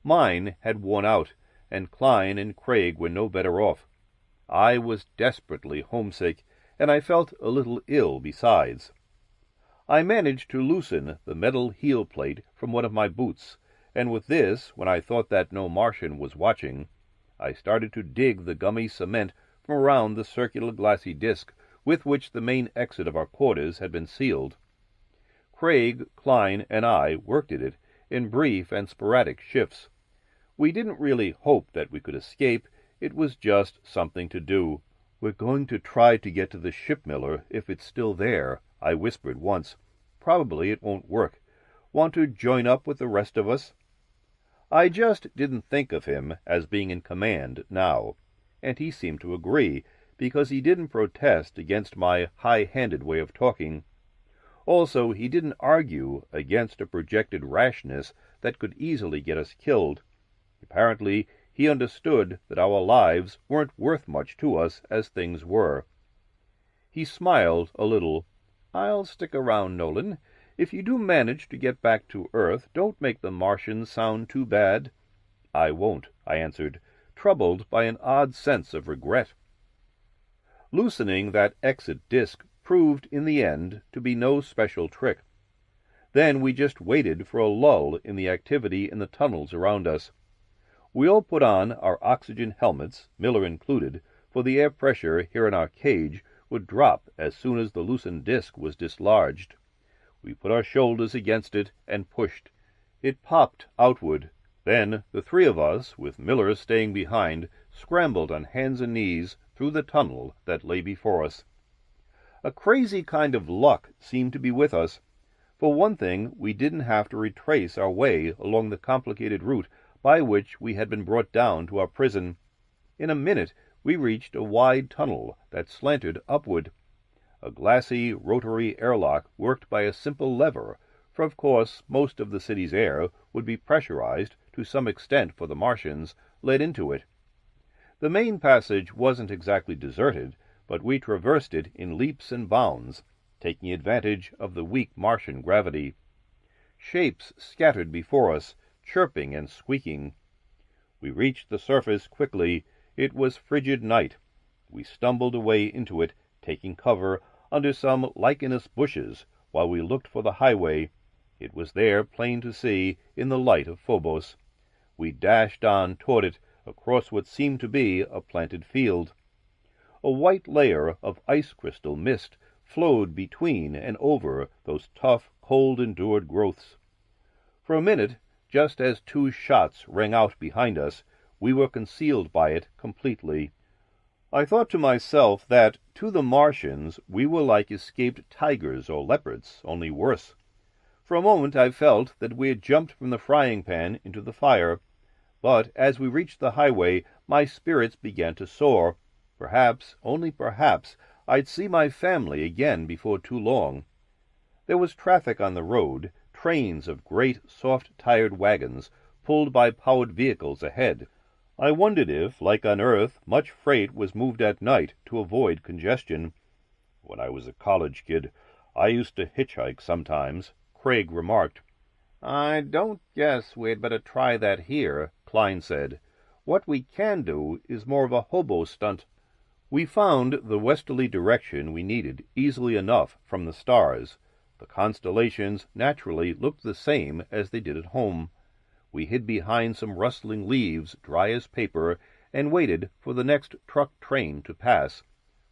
Mine had worn out, and Klein and Craig were no better off. I was desperately homesick, and I felt a little ill besides. I managed to loosen the metal heel plate from one of my boots, and with this, when I thought that no Martian was watching, I started to dig the gummy cement from around the circular glassy disc with which the main exit of our quarters had been sealed. Craig, Klein, and I worked at it in brief and sporadic shifts. We didn't really hope that we could escape. It was just something to do. "We're going to try to get to the ship, Miller, if it's still there," I whispered once. "Probably it won't work. Want to join up with the rest of us?" I just didn't think of him as being in command now, and he seemed to agree, because he didn't protest against my high-handed way of talking. Also, he didn't argue against a projected rashness that could easily get us killed. Apparently, he understood that our lives weren't worth much to us as things were. He smiled a little. "I'll stick around, Nolan. If you do manage to get back to Earth, don't make the Martians sound too bad." "I won't," I answered, troubled by an odd sense of regret. Loosening that exit disc proved in the end to be no special trick. Then we just waited for a lull in the activity in the tunnels around us. We all put on our oxygen helmets, Miller included, for the air pressure here in our cage would drop as soon as the loosened disc was dislodged. We put our shoulders against it and pushed. It popped outward. Then the three of us, with Miller staying behind, scrambled on hands and knees through the tunnel that lay before us. A crazy kind of luck seemed to be with us. For one thing, we didn't have to retrace our way along the complicated route by which we had been brought down to our prison. In a minute we reached a wide tunnel that slanted upward. A glassy rotary airlock worked by a simple lever, for of course most of the city's air would be pressurized to some extent for the Martians, led into it. The main passage wasn't exactly deserted, but we traversed it in leaps and bounds, taking advantage of the weak Martian gravity. Shapes scattered before us, chirping and squeaking. We reached the surface quickly. It was frigid night. We stumbled away into it, taking cover under some lichenous bushes while we looked for the highway. It was there, plain to see, in the light of Phobos. We dashed on toward it, across what seemed to be a planted field. A white layer of ice crystal mist flowed between and over those tough, cold-endured growths. For a minute, just as two shots rang out behind us, we were concealed by it completely. I thought to myself that, to the Martians, we were like escaped tigers or leopards, only worse. For a moment I felt that we had jumped from the frying pan into the fire, but as we reached the highway my spirits began to soar. Perhaps, only perhaps, I'd see my family again before too long. There was traffic on the road, trains of great, soft-tired wagons, pulled by powered vehicles ahead. I wondered if, like on Earth, much freight was moved at night to avoid congestion. "When I was a college kid, I used to hitchhike sometimes," Craig remarked. "I don't guess we'd better try that here," Klein said. "What we can do is more of a hobo stunt." We found the westerly direction we needed easily enough from the stars. The constellations naturally looked the same as they did at home. We hid behind some rustling leaves, dry as paper, and waited for the next truck train to pass.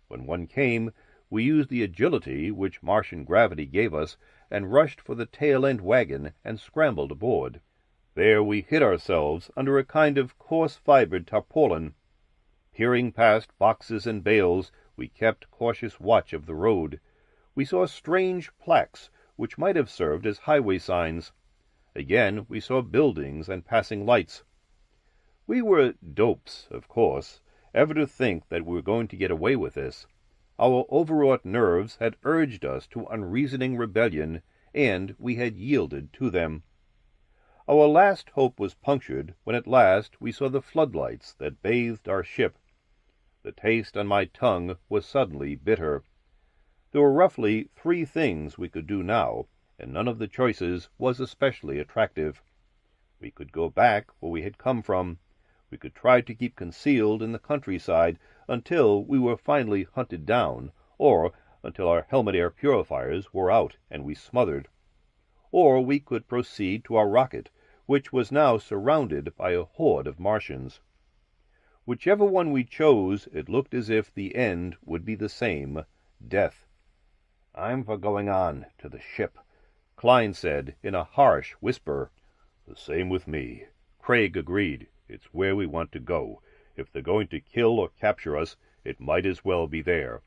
When one came, we used the agility which Martian gravity gave us, and rushed for the tail-end wagon and scrambled aboard. There we hid ourselves under a kind of coarse-fibred tarpaulin. Peering past boxes and bales, we kept cautious watch of the road. We saw strange plaques, which might have served as highway signs. Again we saw buildings and passing lights. We were dopes, of course, ever to think that we were going to get away with this. Our overwrought nerves had urged us to unreasoning rebellion, and we had yielded to them. Our last hope was punctured when at last we saw the floodlights that bathed our ship. The taste on my tongue was suddenly bitter. There were roughly 3 things we could do now, and none of the choices was especially attractive. We could go back where we had come from. We could try to keep concealed in the countryside until we were finally hunted down, or until our helmet air purifiers were out and we smothered. Or we could proceed to our rocket, which was now surrounded by a horde of Martians. Whichever one we chose, it looked as if the end would be the same, death. "I'm for going on, to the ship," Klein said in a harsh whisper. "The same with me," Craig agreed. "It's where we want to go. If they're going to kill or capture us, it might as well be there."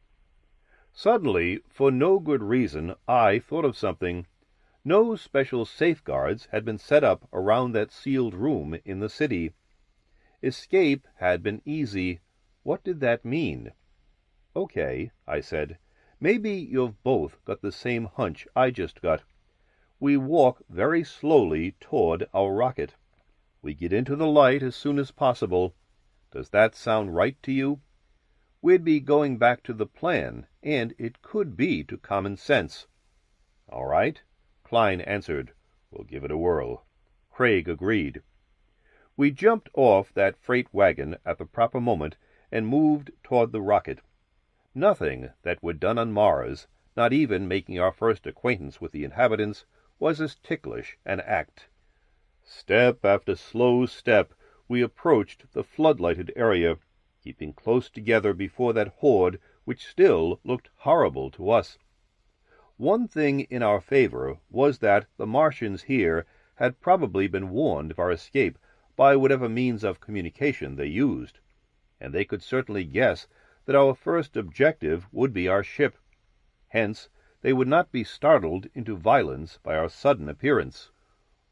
Suddenly, for no good reason, I thought of something. No special safeguards had been set up around that sealed room in the city. Escape had been easy. What did that mean? "Okay," I said. "Maybe you've both got the same hunch I just got. We walk very slowly toward our rocket. We get into the light as soon as possible. Does that sound right to you? We'd be going back to the plan, and it could be to common sense." "All right," Klein answered. "We'll give it a whirl." Craig agreed. We jumped off that freight wagon at the proper moment and moved toward the rocket. Nothing that we'd done on Mars, not even making our first acquaintance with the inhabitants, was as ticklish an act. Step after slow step, we approached the floodlighted area, keeping close together before that horde which still looked horrible to us. One thing in our favor was that the Martians here had probably been warned of our escape by whatever means of communication they used, and they could certainly guess that our first objective would be our ship. Hence, they would not be startled into violence by our sudden appearance.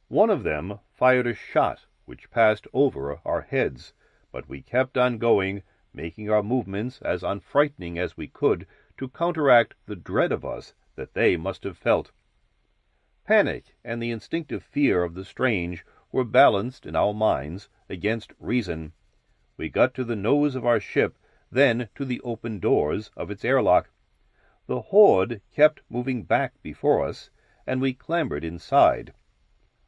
One of them fired a shot which passed over our heads, but we kept on going, making our movements as unfrightening as we could to counteract the dread of us that they must have felt. Panic and the instinctive fear of the strange were balanced in our minds against reason. We got to the nose of our ship, then to the open doors of its airlock. The horde kept moving back before us, and we clambered inside.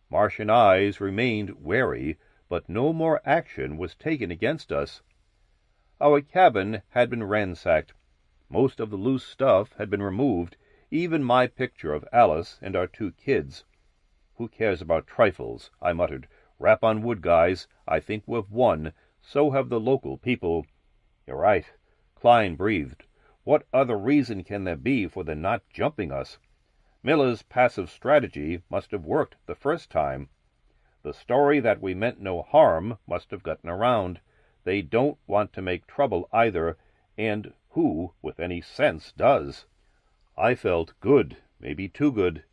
Martian eyes remained wary, but no more action was taken against us. Our cabin had been ransacked. Most of the loose stuff had been removed, even my picture of Alice and our 2 kids. "Who cares about trifles?" I muttered. "Rap on wood, guys. I think we've won. So have the local people." "You're right," Klein breathed. "What other reason can there be for their not jumping us? Miller's passive strategy must have worked the first time. The story that we meant no harm must have gotten around. They don't want to make trouble either, and who, with any sense, does?" I felt good, maybe too good.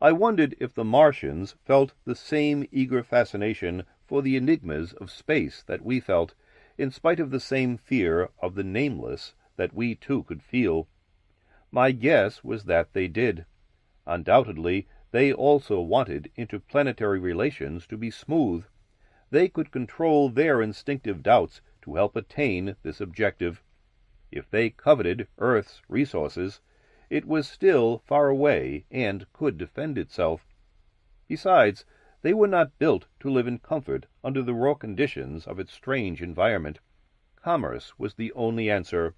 I wondered if the Martians felt the same eager fascination for the enigmas of space that we felt, in spite of the same fear of the nameless that we too could feel. My guess was that they did. Undoubtedly, they also wanted interplanetary relations to be smooth. They could control their instinctive doubts to help attain this objective. If they coveted Earth's resources, it was still far away and could defend itself. Besides, they were not built to live in comfort under the raw conditions of its strange environment. Commerce was the only answer.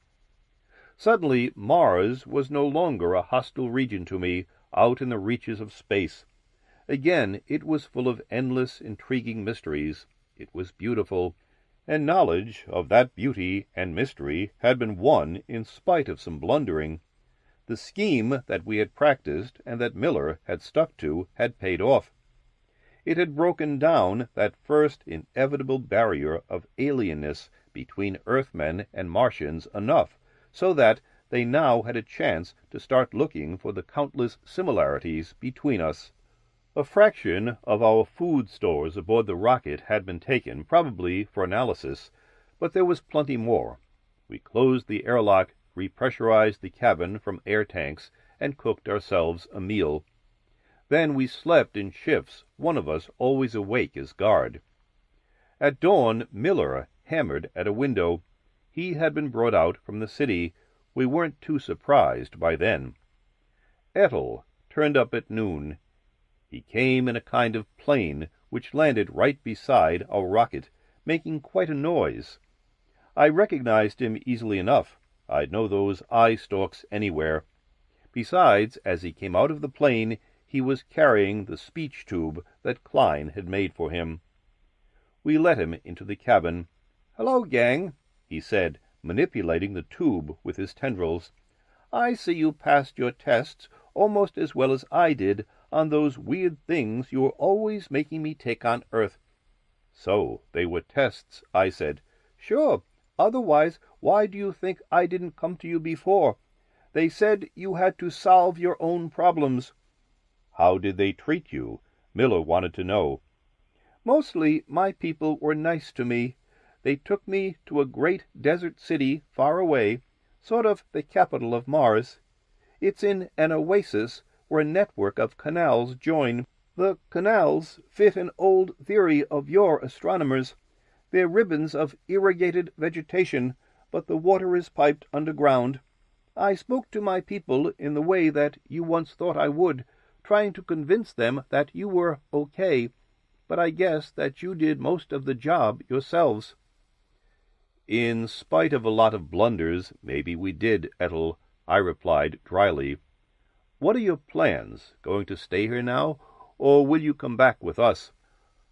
Suddenly, Mars was no longer a hostile region to me, out in the reaches of space. Again, it was full of endless, intriguing mysteries. It was beautiful, and knowledge of that beauty and mystery had been won in spite of some blundering. The scheme that we had practiced and that Miller had stuck to had paid off. It had broken down that first inevitable barrier of alienness between Earthmen and Martians enough so that they now had a chance to start looking for the countless similarities between us. A fraction of our food stores aboard the rocket had been taken, probably for analysis, but there was plenty more. We closed the airlock, repressurized the cabin from air tanks, and cooked ourselves a meal. Then we slept in shifts, one of us always awake as guard. At dawn, Miller hammered at a window. He had been brought out from the city. We weren't too surprised by then. Ethel turned up at noon. He came in a kind of plane which landed right beside our rocket, making quite a noise. I recognized him easily enough. I'd know those eye stalks anywhere. Besides, as he came out of the plane, he was carrying the speech tube that Klein had made for him. We let him into the cabin. "Hello, gang," he said, manipulating the tube with his tendrils. "I see you passed your tests almost as well as I did on those weird things you were always making me take on Earth." "So they were tests," I said. "Sure. Otherwise, why do you think I didn't come to you before? They said you had to solve your own problems." "How did they treat you?" Miller wanted to know. "Mostly my people were nice to me. They took me to a great desert city far away, sort of the capital of Mars. It's in an oasis where a network of canals join. The canals fit an old theory of your astronomers. They're ribbons of irrigated vegetation, but the water is piped underground. I spoke to my people in the way that you once thought I would, trying to convince them that you were okay, but I guess that you did most of the job yourselves." "In spite of a lot of blunders, maybe we did, Ethel," I replied dryly. "What are your plans? Going to stay here now, or will you come back with us?"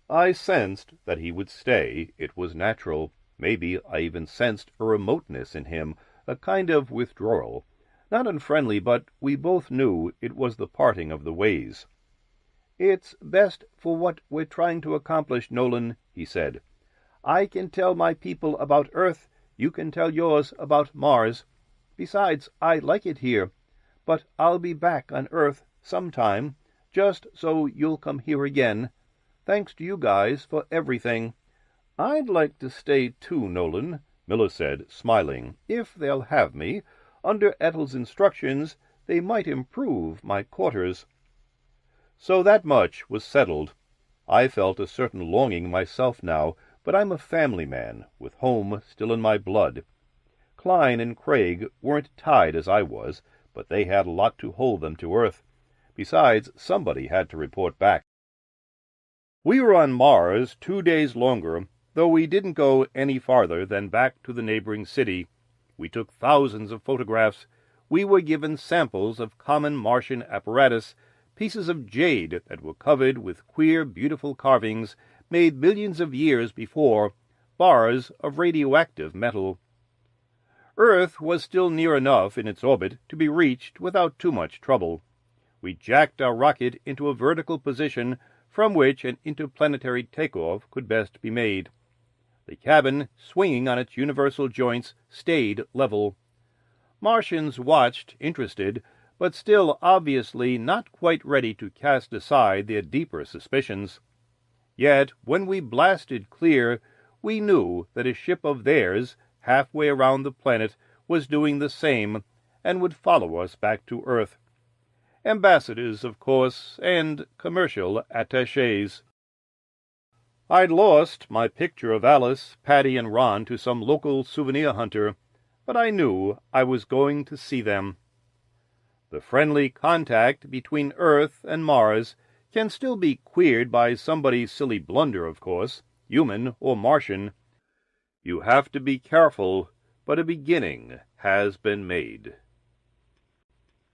I sensed that he would stay. It was natural. Maybe I even sensed a remoteness in him, a kind of withdrawal. Not unfriendly, but we both knew it was the parting of the ways. "It's best for what we're trying to accomplish, Nolan," he said. "I can tell my people about Earth. You can tell yours about Mars. Besides, I like it here. But I'll be back on Earth sometime, just so you'll come here again. Thanks to you guys for everything." "I'd like to stay too, Nolan," Miller said, smiling. "If they'll have me. Under Ethel's instructions, they might improve my quarters." So that much was settled. I felt a certain longing myself now, but I'm a family man, with home still in my blood. Klein and Craig weren't tied as I was, but they had a lot to hold them to Earth. Besides, somebody had to report back. We were on Mars 2 days longer, though we didn't go any farther than back to the neighboring city. We took thousands of photographs. We were given samples of common Martian apparatus, pieces of jade that were covered with queer, beautiful carvings made millions of years before, bars of radioactive metal. Earth was still near enough in its orbit to be reached without too much trouble. We jacked our rocket into a vertical position from which an interplanetary takeoff could best be made. The cabin, swinging on its universal joints, stayed level. Martians watched, interested, but still obviously not quite ready to cast aside their deeper suspicions. Yet, when we blasted clear, we knew that a ship of theirs, halfway around the planet, was doing the same, and would follow us back to Earth. Ambassadors, of course, and commercial attachés. I'd lost my picture of Alice, Patty, and Ron to some local souvenir hunter, but I knew I was going to see them. The friendly contact between Earth and Mars can still be queered by somebody's silly blunder, of course, human or Martian. You have to be careful, but a beginning has been made.